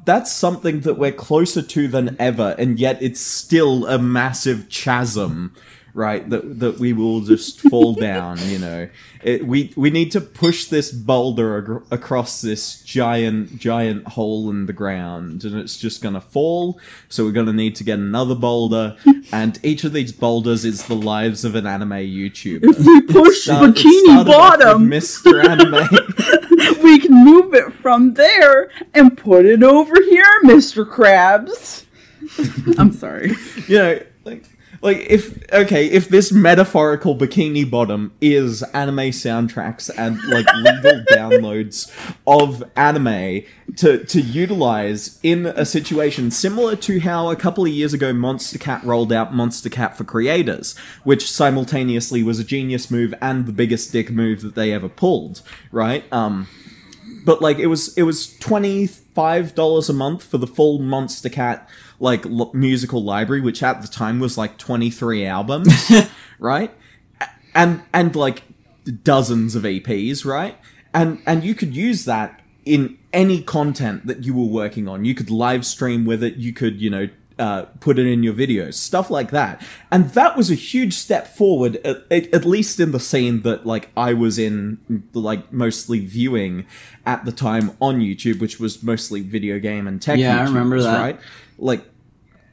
That's something that we're closer to than ever, and yet it's still a massive chasm, right? That we will just fall down, you know. We need to push this boulder across this giant hole in the ground, and it's just gonna fall, so we're gonna need to get another boulder, and each of these boulders is the lives of an anime YouTuber. If we push Bikini Bottom, Mr. Anime, we can move it from there and put it over here, Mr. Krabs. I'm sorry. You know, like if this metaphorical Bikini Bottom is anime soundtracks and like legal downloads of anime to utilize in a situation similar to how a couple of years ago Monster Cat rolled out Monster Cat for Creators, which simultaneously was a genius move and the biggest dick move that they ever pulled, right? But like it was $25 a month for the full Monster Cat like musical library, which at the time was like 23 albums, right? And like dozens of EPs, right? And you could use that in any content that you were working on. You could live stream with it. You could, you know, put it in your videos, stuff like that. And that was a huge step forward, at least in the scene that like I was in, like mostly viewing at the time on YouTube, which was mostly video game and tech. Yeah, YouTubers, I remember that. Right? Like,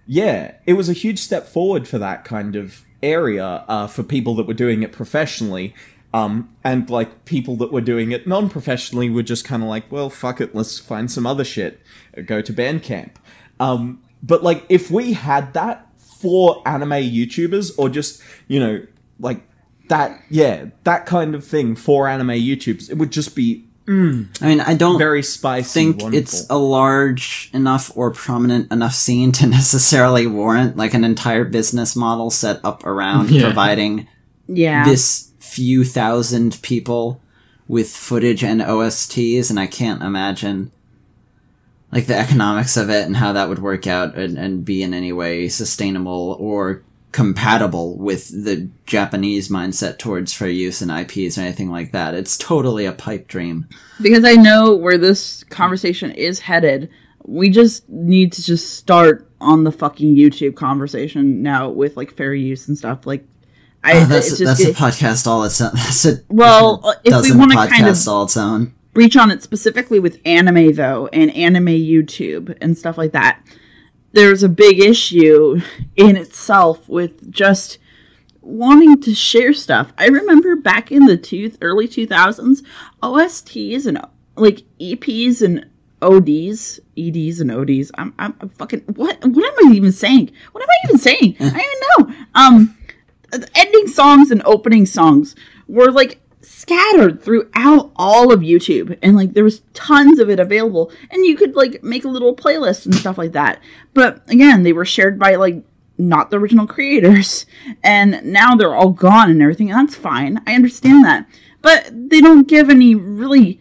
yeah, it was a huge step forward for that kind of area, for people that were doing it professionally. And like people that were doing it non-professionally were just kind of like, well, fuck it, let's find some other shit. Go to Bandcamp. But like, if we had that for anime YouTubers, or just, you know, like that, yeah, that kind of thing for anime YouTubers, it would just be, I mean, I don't very spicy, think wonderful. It's a large enough or prominent enough scene to necessarily warrant like an entire business model set up around providing this few thousand people with footage and OSTs, and I can't imagine like the economics of it and how that would work out and be in any way sustainable or compatible with the Japanese mindset towards fair use and IPs or anything like that. It's totally a pipe dream. Because I know where this conversation is headed. We just need to just start on the fucking YouTube conversation now with like fair use and stuff. Like, that's a podcast all its own. That's a if we want to kind of all its own. Breach on it specifically with anime though, and anime YouTube and stuff like that. There's a big issue in itself with just wanting to share stuff. I remember back in the early 2000s, OSTs and like EPs and EDs and ODs. I'm fucking what am I even saying? What am I even saying? I don't even know. Ending songs and opening songs were like scattered throughout all of YouTube, and like there was tons of it available, and you could like make a little playlist and stuff like that. But again, they were shared by like not the original creators, and now they're all gone and everything, and that's fine. I understand that, but they don't give any really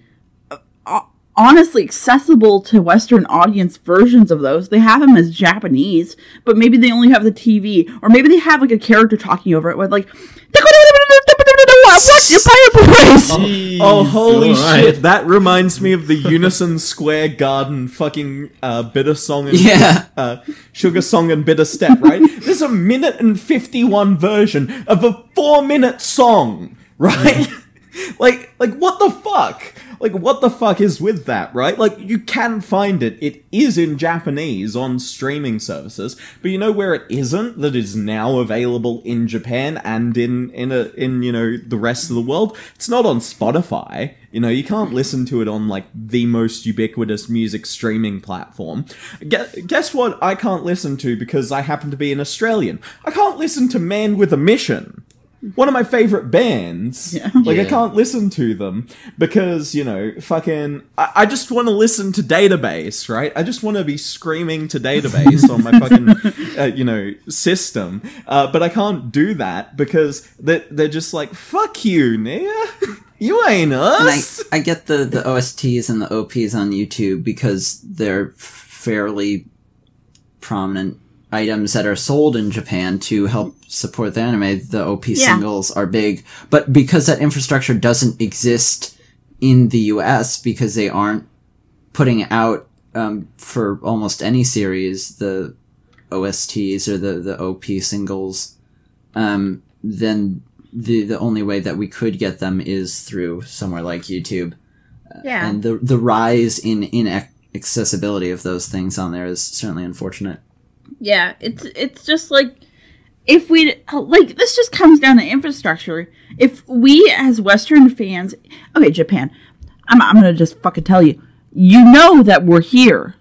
honestly accessible to Western audience versions of those. They have them as Japanese, but maybe they only have the TV, or maybe they have like a character talking over it with like what? Your Pirate Boys! Oh, holy shit. That reminds me of the Unison Square Garden fucking Bitter Song and Sugar Song and Bitter Step, right? There's a 1:51 version of a 4-minute song, right? like what the fuck? Like, what the fuck is with that, right? Like, you can find it. It is in Japanese on streaming services, but you know where it isn't? That is now available in Japan and in you know, the rest of the world? It's not on Spotify. You know, you can't listen to it on, like, the most ubiquitous music streaming platform. Guess what I can't listen to because I happen to be an Australian? I can't listen to Man with a Mission. One of my favorite bands. Yeah. I can't listen to them because, you know, fucking... I just want to listen to Database, right? I just want to be screaming to Database on my fucking, you know, system. But I can't do that because they're just like, fuck you, Nyaa. You ain't us. And I get the OSTs and the OPs on YouTube because they're fairly prominent items that are sold in Japan to help support the anime. The OP singles are big, but because that infrastructure doesn't exist in the US, because they aren't putting out for almost any series the OSTs or the OP singles, then the only way that we could get them is through somewhere like YouTube. And the rise in accessibility of those things on there is certainly unfortunate. Yeah, it's just like, if we, like, this just comes down to infrastructure. If we as Western fans, okay, Japan, I'm gonna just fucking tell you, you know that we're here.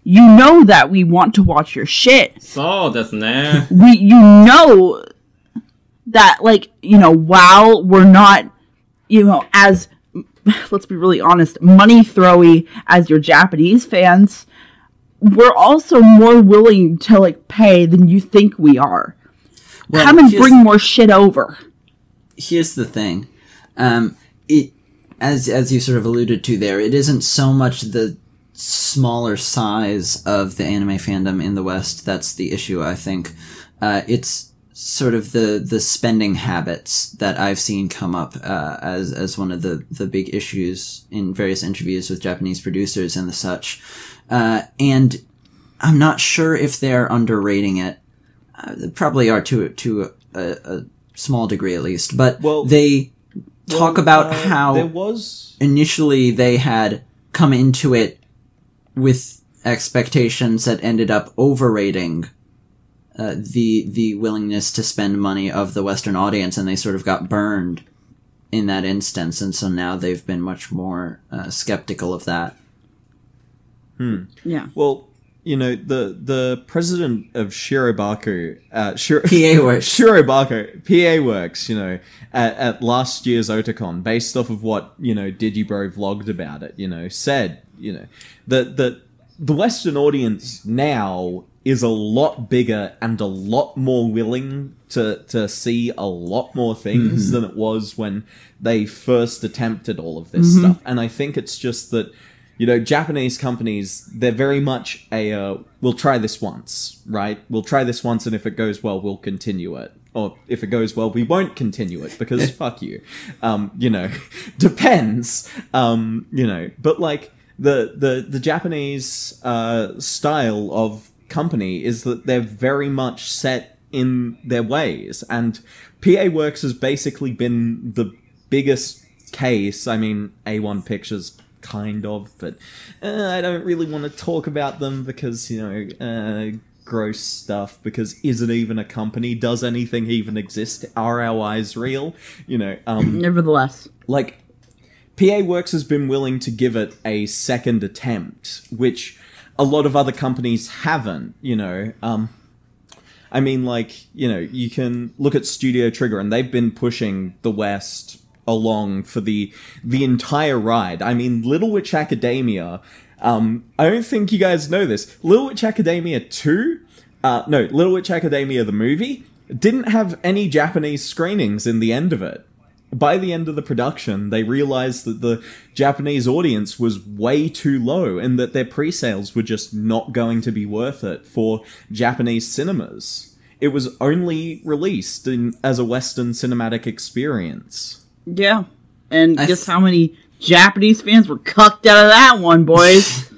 You know that we want to watch your shit. So, that's nah. You know that, like, you know, while we're not, you know, as, let's be really honest, money throwy as your Japanese fans, we're also more willing to, like, pay than you think we are. Well, come and bring more shit over. Here's the thing. As you sort of alluded to there, it isn't so much the smaller size of the anime fandom in the West that's the issue, I think. It's sort of the spending habits that I've seen come up as one of the big issues in various interviews with Japanese producers and the such. And I'm not sure if they're underrating it. They probably are to a small degree at least. But they talk about how initially they had come into it with expectations that ended up overrating the willingness to spend money of the Western audience, and they sort of got burned in that instance. And so now they've been much more skeptical of that. Yeah. Well, you know, the president of Shirobako, PA Works, you know, at last year's Otakon, based off of what, you know, Digibro vlogged about it, you know, said, you know, that the Western audience now is a lot bigger and a lot more willing to see a lot more things than it was when they first attempted all of this stuff. And I think it's just that, Japanese companies, they're very much we'll try this once, right? We'll try this once, and if it goes well, we'll continue it. Or if it goes well, we won't continue it, because fuck you. Depends. But, like, the Japanese style of company is that they're very much set in their ways, and PA Works has basically been the biggest case. I mean, A1 Pictures kind of, but I don't really want to talk about them because, gross stuff, because is it even a company? Does anything even exist? Are our eyes real? Nevertheless. Like, PA Works has been willing to give it a second attempt, which a lot of other companies haven't, I mean, like, you can look at Studio Trigger, and they've been pushing the West along for the entire ride. I mean, Little Witch Academia, I don't think you guys know this. Little Witch Academia 2, Little Witch Academia the movie, didn't have any Japanese screenings in the end of it. By the end of the production, they realized that the Japanese audience was way too low and that their pre-sales were just not going to be worth it for Japanese cinemas. It was only released as a Western cinematic experience. Yeah. And guess how many Japanese fans were cucked out of that one, boys?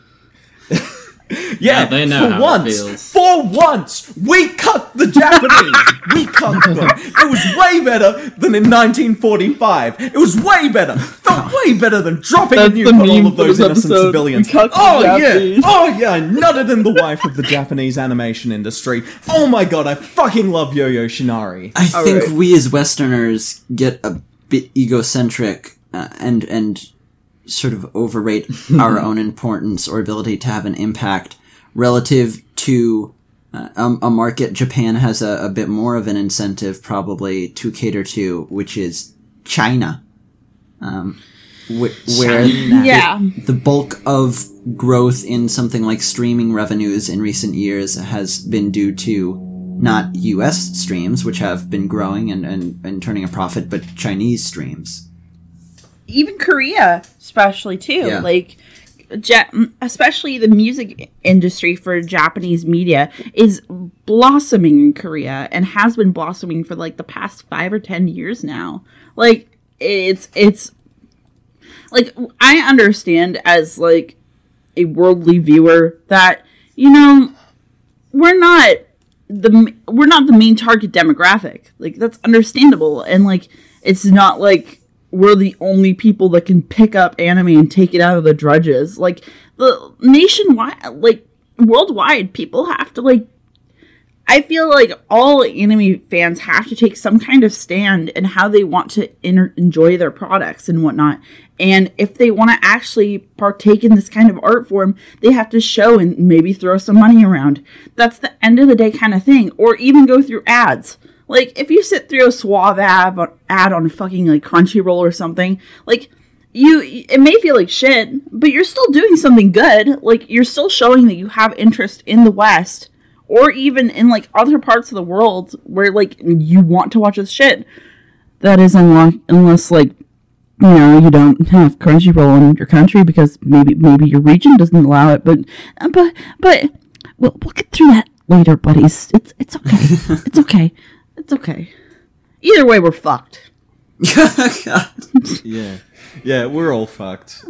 Yeah, they know for how once, it feels. For once, we cucked the Japanese. We cucked them. It was way better than in 1945. It was way better. Felt way better than dropping a nuke on all of those innocent civilians. Oh yeah, I nutted in the wife of the Japanese animation industry. Oh my god, I fucking love Yo-Yo Shinari. I think we as Westerners get a bit egocentric and sort of overrate our own importance or ability to have an impact relative to a market Japan has a bit more of an incentive probably to cater to, which is China. Where the bulk of growth in something like streaming revenues in recent years has been due to not US streams, which have been growing and turning a profit, but Chinese streams. Even Korea, especially, too. Yeah. Like, especially the music industry for Japanese media is blossoming in Korea and has been blossoming for, like, the past 5 or 10 years now. Like, it's like, I understand as, like, a worldly viewer that, we're not the main target demographic. Like, that's understandable. And, like, it's not like we're the only people that can pick up anime and take it out of the drudges. Like, the nationwide, like, worldwide, people have to, like, I feel like all anime fans have to take some kind of stand in how they want to enjoy their products and whatnot. And if they want to actually partake in this kind of art form, they have to show and maybe throw some money around. That's the end of the day kind of thing. Or even go through ads. Like, if you sit through a Suave ad on fucking, like, Crunchyroll or something, like, it may feel like shit, but you're still doing something good. Like, you're still showing that you have interest in the West, or even in, like, other parts of the world where, like, you want to watch this shit. That is unless, like, you don't have Crunchyroll in your country because maybe your region doesn't allow it, but we'll get through that later, buddies. It's okay. It's okay. It's okay. Either way, we're fucked. Yeah, we're all fucked.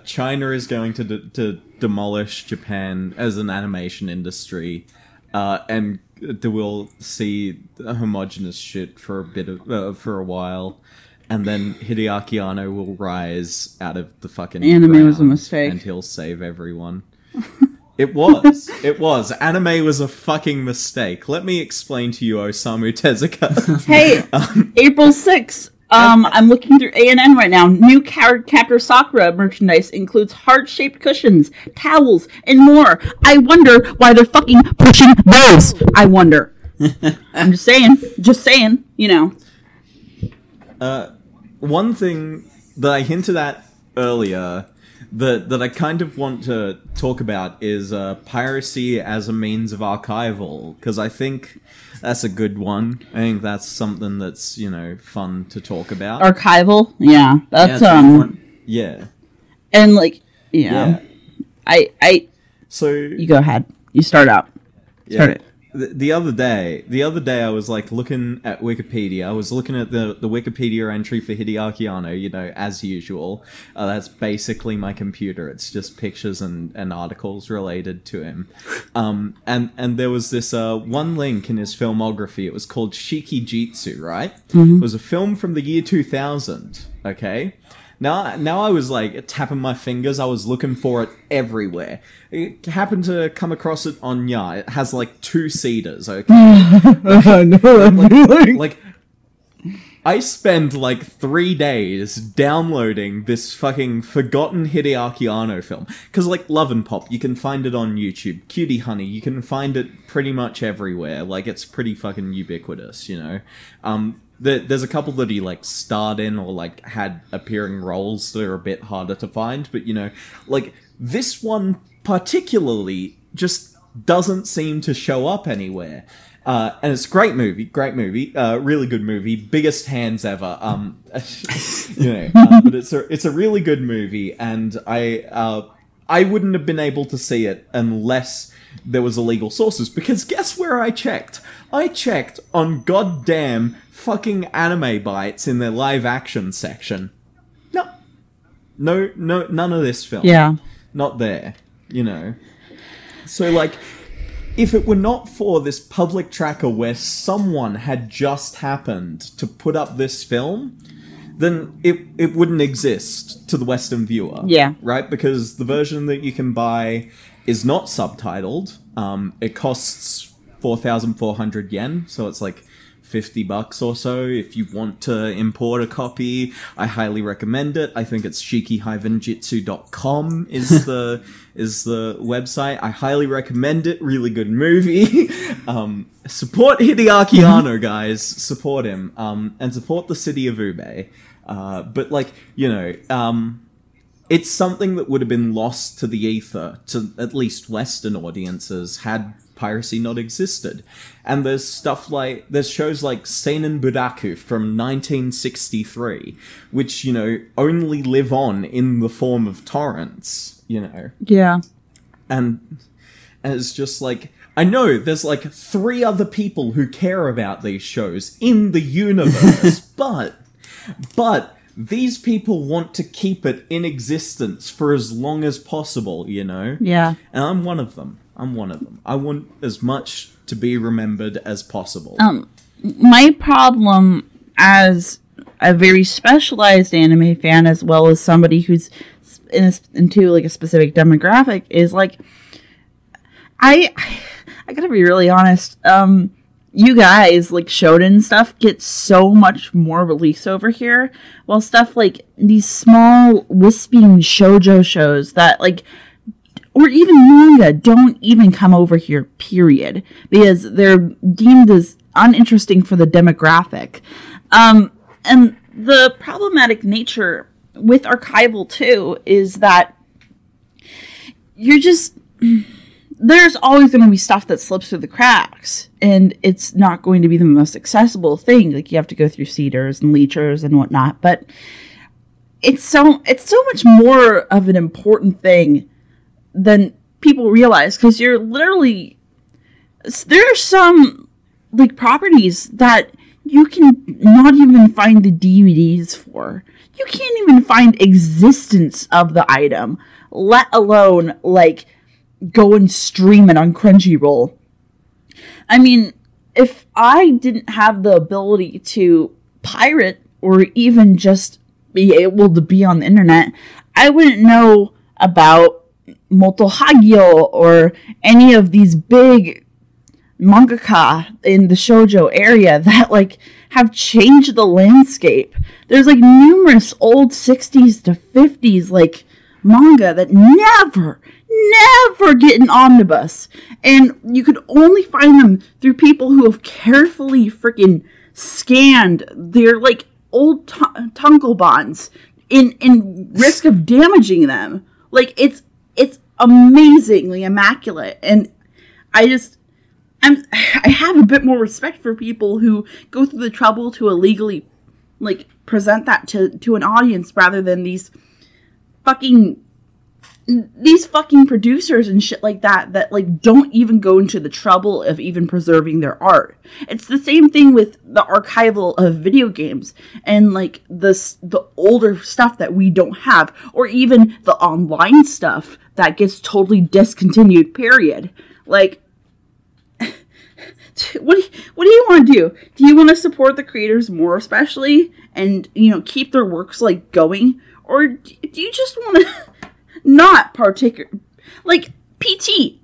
China is going to demolish Japan as an animation industry, and we'll see homogenous shit for a while, and then Hideaki Anno will rise out of the fucking anime ground, was a mistake, and he'll save everyone. It was. Anime was a fucking mistake. Let me explain to you, Osamu Tezuka. Hey, April 6th. I'm looking through A&N right now. New Captor Sakura merchandise includes heart-shaped cushions, towels, and more. I wonder why they're fucking pushing those. I wonder. I'm just saying, One thing that I hinted at earlier that I kind of want to talk about is piracy as a means of archival, because I think that's a good one. I think that's something that's, fun to talk about. Archival? Yeah. That's, Yeah. And, like, yeah. So You go ahead. You start out. Start it. The other day, I was like looking at Wikipedia. I was looking at the Wikipedia entry for Hideaki Anno, you know, as usual. That's basically my computer. It's just pictures and articles related to him. And there was this one link in his filmography. It was called Shiki Jitsu, right? It was a film from the year 2000. Okay. Now I was like tapping my fingers. I was looking for it everywhere. It happened to come across it on Nyaa. It has like 2-seaters. Okay, like I spent like 3 days downloading this fucking forgotten Hideaki Anno film. Because like Love and Pop, you can find it on YouTube. Cutie Honey, you can find it pretty much everywhere. Like it's pretty fucking ubiquitous, you know. There's a couple that he, like, starred in or, like, had appearing roles that are a bit harder to find, but, you know, like, this one particularly just doesn't seem to show up anywhere. And it's a great movie, really good movie, biggest hands ever, you know, but it's a really good movie, and I wouldn't have been able to see it unless there was illegal sources, because guess where I checked? I checked on goddamn fucking Anime Bites in their live action section. No, none of this film. Yeah. Not there, you know. So, like, if it were not for this public tracker where someone had just happened to put up this film, then it wouldn't exist to the Western viewer. Yeah. Right? Because the version that you can buy is not subtitled. It costs 4,400 yen, so it's like $50 or so. If you want to import a copy, I highly recommend it. I think it's shiki-jitsu.com is the website. I highly recommend it. Really good movie. Support Hideaki Anno, guys. Support him. And support the city of Ube. But like, you know, it's something that would have been lost to the ether, to at least Western audiences, had piracy not existed. And there's stuff like, there's shows like Seinen Budaku from 1963, which, you know, only live on in the form of torrents, you know. Yeah. And it's just like, I know there's like 3 other people who care about these shows in the universe, but these people want to keep it in existence for as long as possible, you know? Yeah. And I'm one of them. I want as much to be remembered as possible. My problem as a very specialized anime fan, as well as somebody who's into like a specific demographic, is like, I gotta be really honest. You guys, like, shonen stuff gets so much more release over here, while stuff like these small, wisping shoujo shows that, like, or even manga don't even come over here, period, because they're deemed as uninteresting for the demographic. And the problematic nature with archival, too, is that you're just... there's always going to be stuff that slips through the cracks, and it's not going to be the most accessible thing. Like, you have to go through seeders and leechers and whatnot, but it's so much more of an important thing than people realize, because you're literally, there are some, like, properties that you can not even find the DVDs for. You can't even find existence of the item, let alone, like, go and stream it on Crunchyroll. I mean, if I didn't have the ability to pirate or even just be able to be on the internet, I wouldn't know about Moto Hagio or any of these big mangaka in the shoujo area that, like, have changed the landscape. There's, like, numerous old 60s to 50s, like, manga that never get an omnibus, and you could only find them through people who have carefully freaking scanned their, like, old tankobons in risk of damaging them. Like, it's amazingly immaculate, and I have a bit more respect for people who go through the trouble to illegally, like, present that to an audience rather than these fucking these fucking producers and shit like that like don't even go into the trouble of even preserving their art. It's the same thing with the archival of video games and like the older stuff that we don't have, or even the online stuff that gets totally discontinued, period. Like, what do you want to do? Do you want to support the creators more, especially, and, you know, keep their works like going, or do you just want to not partake? Like, PT,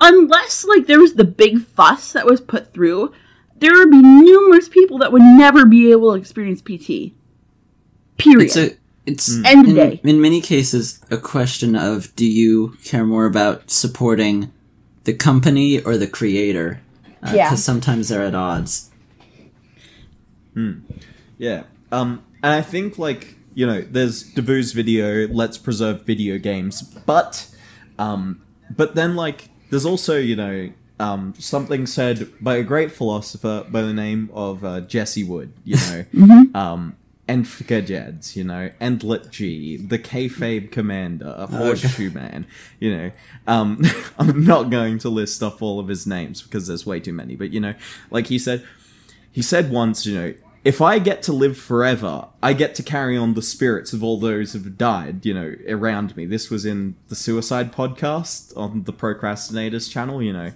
unless like there was the big fuss that was put through, there would be numerous people that would never be able to experience PT. Period. It's end of day. In many cases a question of, do you care more about supporting the company or the creator? Because sometimes they're at odds. Yeah. And I think, like, you know, there's Davu's video, Let's Preserve Video Games, but then, like, there's also, you know, something said by a great philosopher by the name of Jesse Wood, you know, Enfka Jeds, you know, Endlet G, the Kayfabe Commander, Horseshoe Man, you know. I'm not going to list off all of his names because there's way too many, but, you know, like he said once, you know, if I get to live forever, I get to carry on the spirits of all those who have died, you know, around me. This was in the Suicide Podcast on the Procrastinators channel, you know.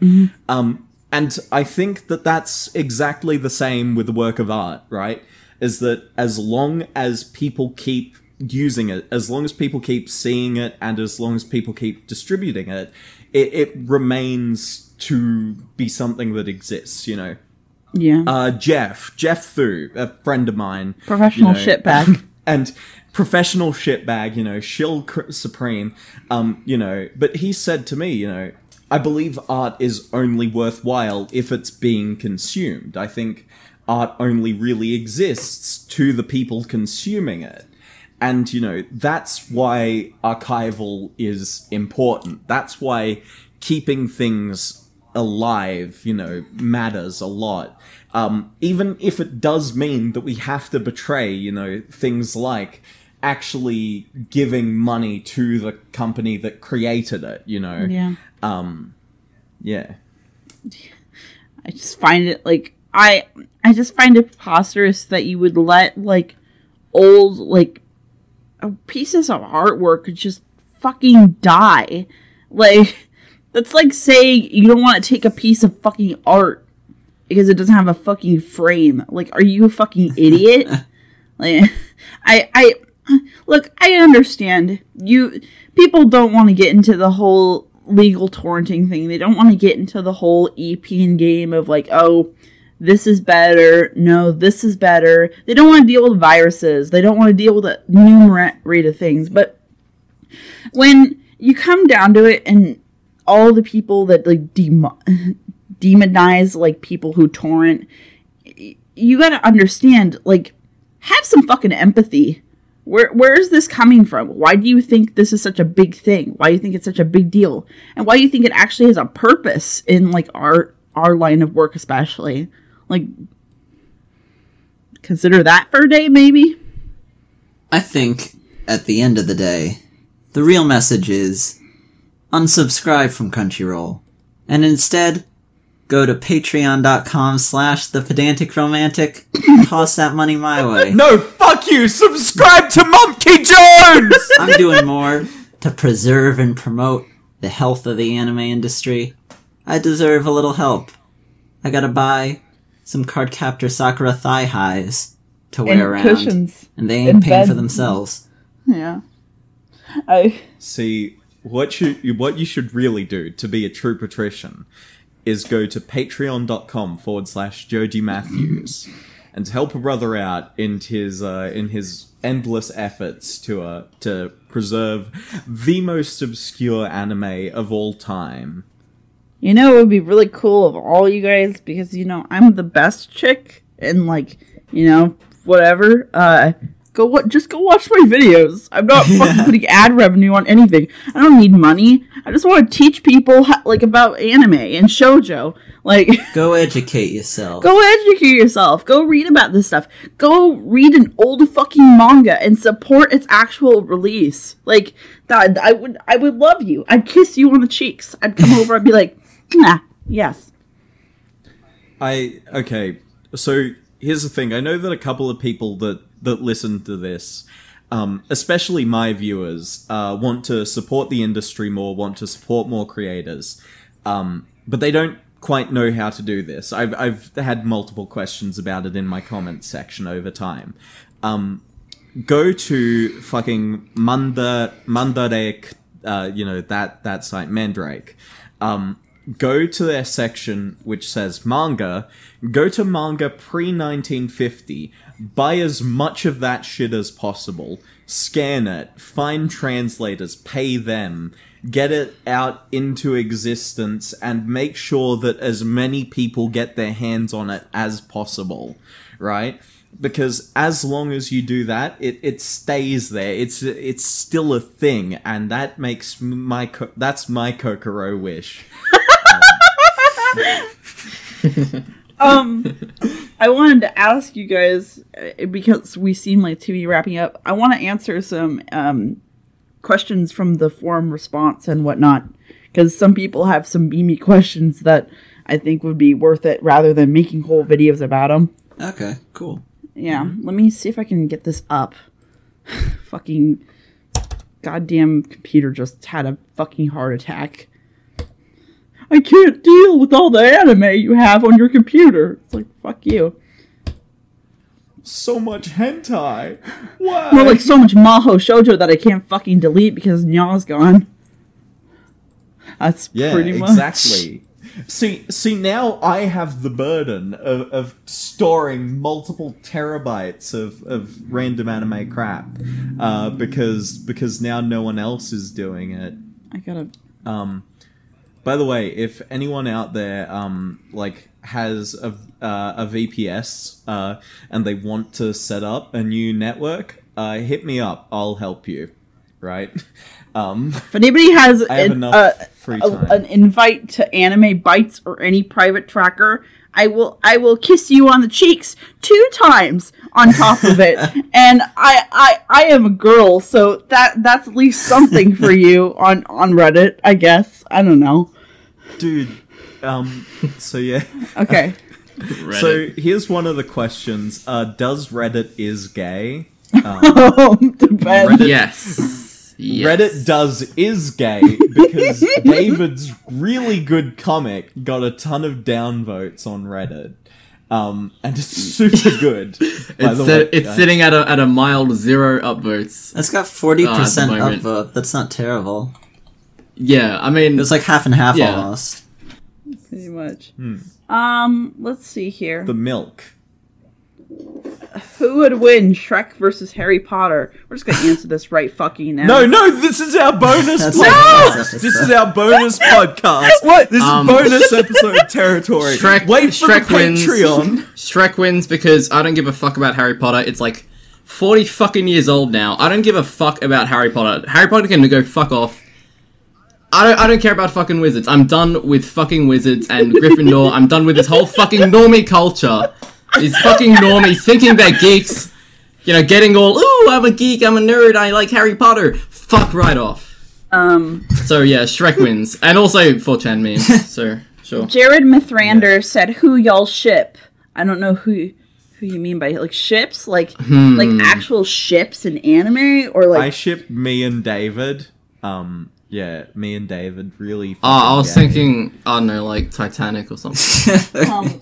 And I think that that's exactly the same with the work of art, right? Is that as long as people keep using it, as long as people keep seeing it, and as long as people keep distributing it, it remains to be something that exists, you know. Yeah. Jeff Thu, a friend of mine. Professional shitbag. And professional shitbag, you know, shill supreme, you know, but he said to me, you know, I believe art is only worthwhile if it's being consumed. I think art only really exists to the people consuming it. And, you know, that's why archival is important. That's why keeping things alive, you know, matters a lot. Even if it does mean that we have to betray, you know, things like actually giving money to the company that created it, you know? Yeah. Yeah. I just find it, like, I just find it preposterous that you would let, like, old, like, pieces of artwork just fucking die. Like, that's like saying you don't want to take a piece of fucking art because it doesn't have a fucking frame. Like, are you a fucking idiot? Like, look, I understand. People don't want to get into the whole legal torrenting thing. They don't want to get into the whole EP game of like, oh, this is better. No, this is better. They don't want to deal with viruses. They don't want to deal with a numerate rate of things. But when you come down to it, and all the people that like demonize like people who torrent, you got to understand, like, have some fucking empathy. Where is this coming from? Why do you think this is such a big thing? Why do you think it's such a big deal? And why do you think it actually has a purpose in like our line of work, especially? Like, consider that for a day, maybe? I think, at the end of the day, the real message is unsubscribe from Crunchyroll, and instead go to patreon.com/thepedanticromantic and toss that money my way. No, fuck you! Subscribe to Monkey Jones! I'm doing more to preserve and promote the health of the anime industry. I deserve a little help. I gotta buy some Cardcaptor Sakura thigh highs to wear around. Cushions. And they ain't paying for themselves. Yeah. See, what you should really do to be a true patrician is go to patreon.com/Joji Matthews and help a brother out in his endless efforts to preserve the most obscure anime of all time. You know, it would be really cool of all you guys, because, you know, I'm the best chick, and, like, you know, whatever. Just go watch my videos. I'm not fucking putting ad revenue on anything. I don't need money. I just want to teach people about anime and shoujo. Like, go educate yourself. Go educate yourself. Go read about this stuff. Go read an old fucking manga and support its actual release. Like that, I would love you. I'd kiss you on the cheeks. I'd come over. I'd be like, nah, yes. Okay. So here's the thing. I know that a couple of people that listen to this, especially my viewers, want to support the industry more, want to support more creators, but they don't quite know how to do this. I've had multiple questions about it in my comments section over time. Go to fucking Mandarake, that site, Mandrake. Go to their section which says manga, go to manga pre-1950, buy as much of that shit as possible, scan it, find translators, pay them, get it out into existence, and make sure that as many people get their hands on it as possible, right? Because as long as you do that, it stays there. It's still a thing, and that makes that's my Kokoro wish. I wanted to ask you guys, because we seem like to be wrapping up, I want to answer some questions from the forum response and whatnot, because some people have some beamy questions that I think would be worth it rather than making whole videos about them. Okay, cool. Yeah, let me see if I can get this up. Fucking goddamn computer just had a fucking heart attack. I can't deal with all the anime you have on your computer. It's like, fuck you. So much hentai. Why? More like so much Maho Shoujo that I can't fucking delete because Nyaa's gone. That's pretty much. Exactly. See, now I have the burden of storing multiple terabytes of random anime crap, because now no one else is doing it. I gotta. By the way, if anyone out there has a VPS and they want to set up a new network, hit me up. I'll help you. Right. If anybody has an invite to Anime Bites or any private tracker, I will kiss you on the cheeks 2 times on top of it. And I am a girl, so that's at least something for you on Reddit, I guess. I don't know. Dude, so yeah. Okay. So here's one of the questions. Does Reddit is gay? Depends. Yes. Reddit is gay because David's really good comic got a ton of downvotes on Reddit. And it's super good. It's sitting at a mild 0 upvotes. That's got 40% upvote. That's not terrible. Yeah, I mean, it's like half and half almost. Pretty much. Let's see here. The milk. Who would win, Shrek versus Harry Potter? We're just gonna answer this right fucking now. No, this is our bonus podcast. This is our bonus podcast. What? This is bonus episode territory. Wait for Shrek the Patreon. Shrek wins because I don't give a fuck about Harry Potter. It's like 40 fucking years old now. I don't give a fuck about Harry Potter. Harry Potter can go fuck off. I don't care about fucking wizards. I'm done with fucking wizards and Gryffindor. I'm done with this whole fucking normie culture. These fucking normies thinking they're geeks, getting all, ooh, I'm a geek, I'm a nerd, I like Harry Potter. Fuck right off. So yeah, Shrek wins. And also 4chan memes, so sure. Jared Mithrander said, who y'all ship? I don't know who you mean by, like, ships? Like actual ships in anime? Or like... I ship me and David. Yeah, me and David really. I was thinking, I don't know, like Titanic or something.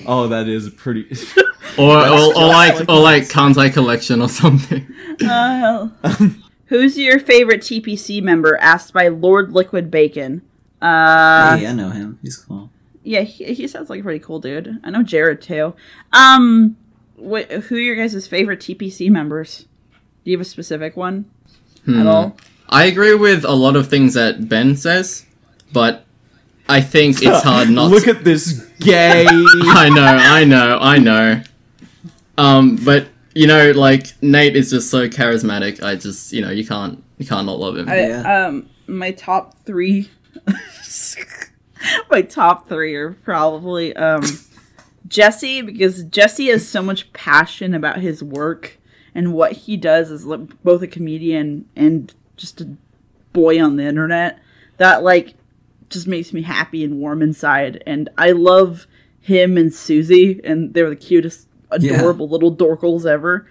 Oh, that is pretty. or like Kantai Collection or something. Who's your favorite TPC member? Asked by Lord Liquid Bacon. Hey, I know him. He's cool. Yeah, he sounds like a pretty cool dude. I know Jared too. Who are your guys' favorite TPC members? Do you have a specific one at all? I agree with a lot of things that Ben says, but I think it's hard not Look at this gay... I know. But you know, like Nate is just so charismatic. I just, you know, you can't not love him. My top three, my top three are probably Jesse, because Jesse has so much passion about his work and what he does as both a comedian and just a boy on the internet that like just makes me happy and warm inside. And I love him and Susie, and they're the cutest, adorable little dorkles ever.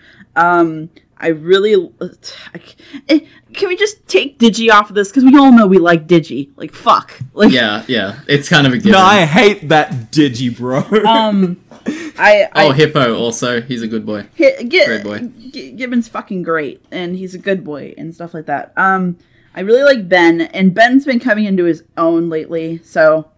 I really... can we just take Digi off of this? Because we all know we like Digi. Like, fuck. Like, yeah. It's kind of a given. No, I hate that Digi, bro. Hippo also. He's a good boy. Great boy. Gibbon's fucking great, and he's a good boy and stuff like that. I really like Ben, and Ben's been coming into his own lately, so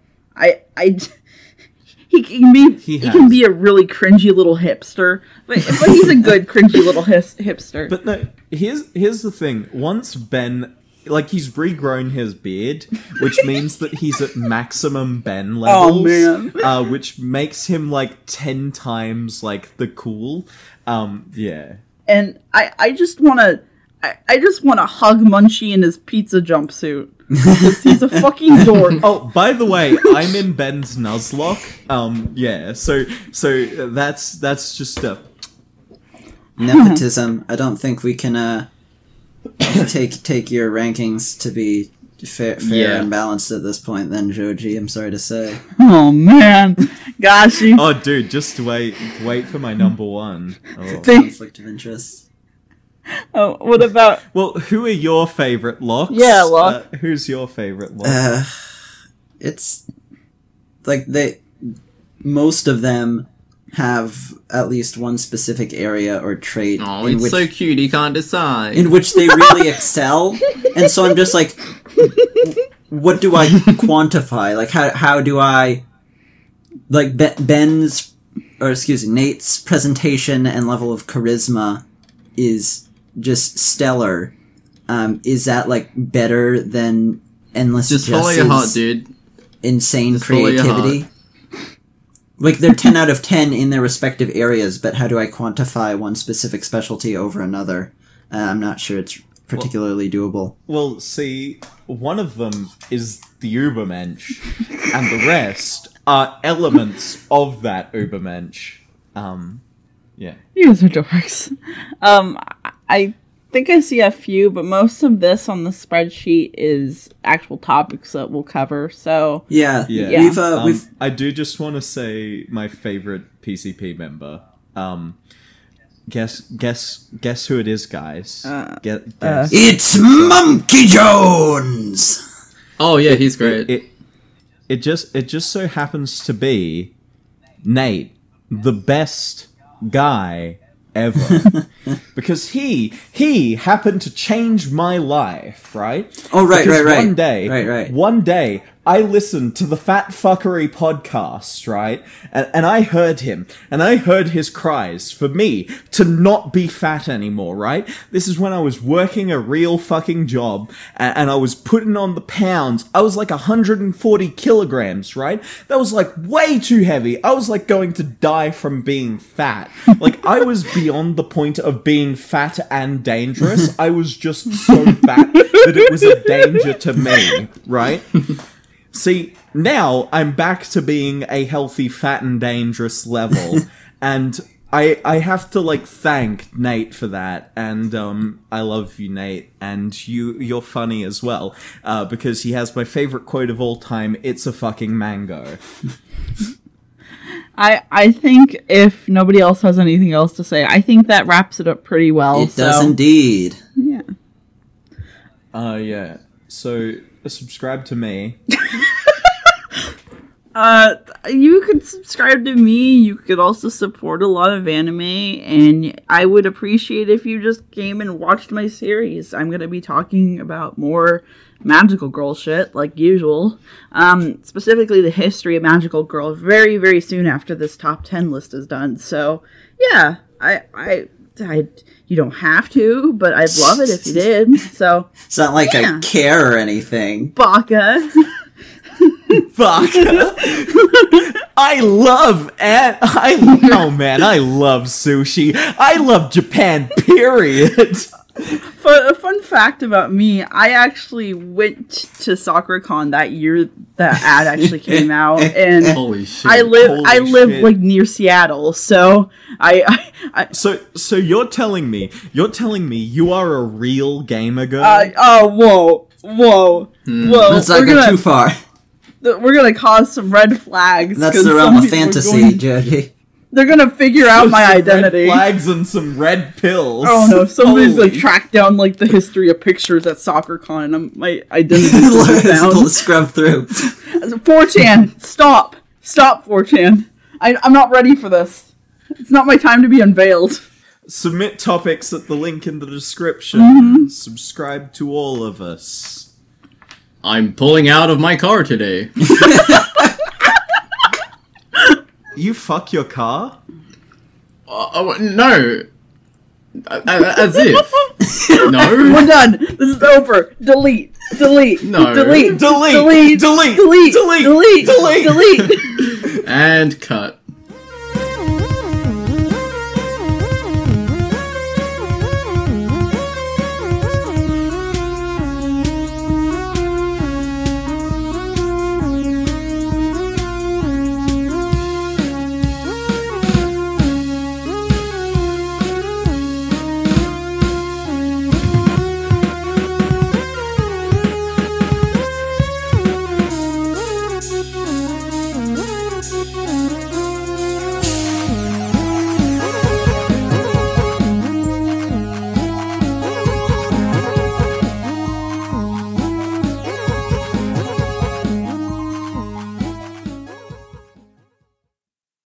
he can be a really cringy little hipster, but he's a good cringy little hipster. But no, here's the thing. Once Ben, like, he's regrown his beard, which means that he's at maximum Ben levels. Oh man, which makes him like 10 times like the cool. Yeah. And I just wanna hug Munchie in his pizza jumpsuit. He's a fucking dork. Oh, by the way, I'm in Ben's Nuzlocke. Yeah, so that's just a nepotism. I don't think we can take your rankings to be fair and balanced at this point. Then, Joji, I'm sorry to say. Oh man, gosh. Oh, dude, just wait for my number one. Oh. Conflict of interest. Oh, what about... Well, who are your favourite locks? Yeah, Locke. Who's your favourite lock? It's... like, most of them have at least one specific area or trait. Oh, it's so cute, he can't decide. In which they really excel. And so I'm just like, what do I quantify? Like, how do I... like, Nate's presentation and level of charisma is just stellar. Is that like better than Endless Just follow your heart, dude. Insane just creativity? Like, they're 10 out of 10 in their respective areas, but how do I quantify one specific specialty over another? I'm not sure it's particularly doable. Well, see, one of them is the Ubermensch, and the rest are elements of that Ubermensch. Yeah. You guys are dorks. I think I see a few, but most of this on the spreadsheet is actual topics that we'll cover. So yeah. We've I do just want to say my favorite PCP member. Guess who it is, guys. Guess. It's Monkey Jones. Oh yeah, he's great. It just so happens to be Nate, the best guy ever, because he happened to change my life, right? Oh, right. One day I listened to the Fat Fuckery podcast, right? And I heard him, and I heard his cries for me to not be fat anymore, right? This is when I was working a real fucking job, and I was putting on the pounds. I was like 140 kilograms, right? That was like way too heavy. I was like going to die from being fat. Like, I was beyond the point of being fat and dangerous. I was just so fat that it was a danger to me, right? See, now I'm back to being a healthy, fat, and dangerous level, and I have to, like, thank Nate for that, and I love you, Nate, and you're funny as well, because he has my favorite quote of all time, "It's a fucking mango." I think if nobody else has anything else to say, I think that wraps it up pretty well. It does indeed. Yeah. Yeah. So, subscribe to me. You could subscribe to me. You could also support a lot of anime, and I would appreciate if you just came and watched my series. I'm going to be talking about more magical girl shit, like usual. Specifically the history of magical girl very, very soon after this top 10 list is done. So, yeah, I you don't have to, but I'd love it if you did. So it's not like I care or anything. Baka. Baka. I love oh man, I love sushi. I love Japan. Period. A fun fact about me, I actually went to SoccerCon that year that ad actually came out, and Holy shit. I live shit. like near Seattle, so So you're telling me you are a real gamer girl? whoa. Let's not go too far. We're gonna cause some red flags. That's 'cause the realm some of people are fantasy, Jody. They're gonna figure out my Some identity. Red flags and some red pills. Oh no! Somebody's Holy- like tracked down like the history of pictures at SoccerCon, and my identity It's is able to found. scrub through. 4chan, stop, 4chan. I'm not ready for this. It's not my time to be unveiled. Submit topics at the link in the description. Subscribe to all of us. I'm pulling out of my car today. You fuck your car? No. As if. No. We're done. This is over. Delete. No. Delete. Delete. Delete. Delete. Delete. Delete. Delete. Delete. Delete. And cut.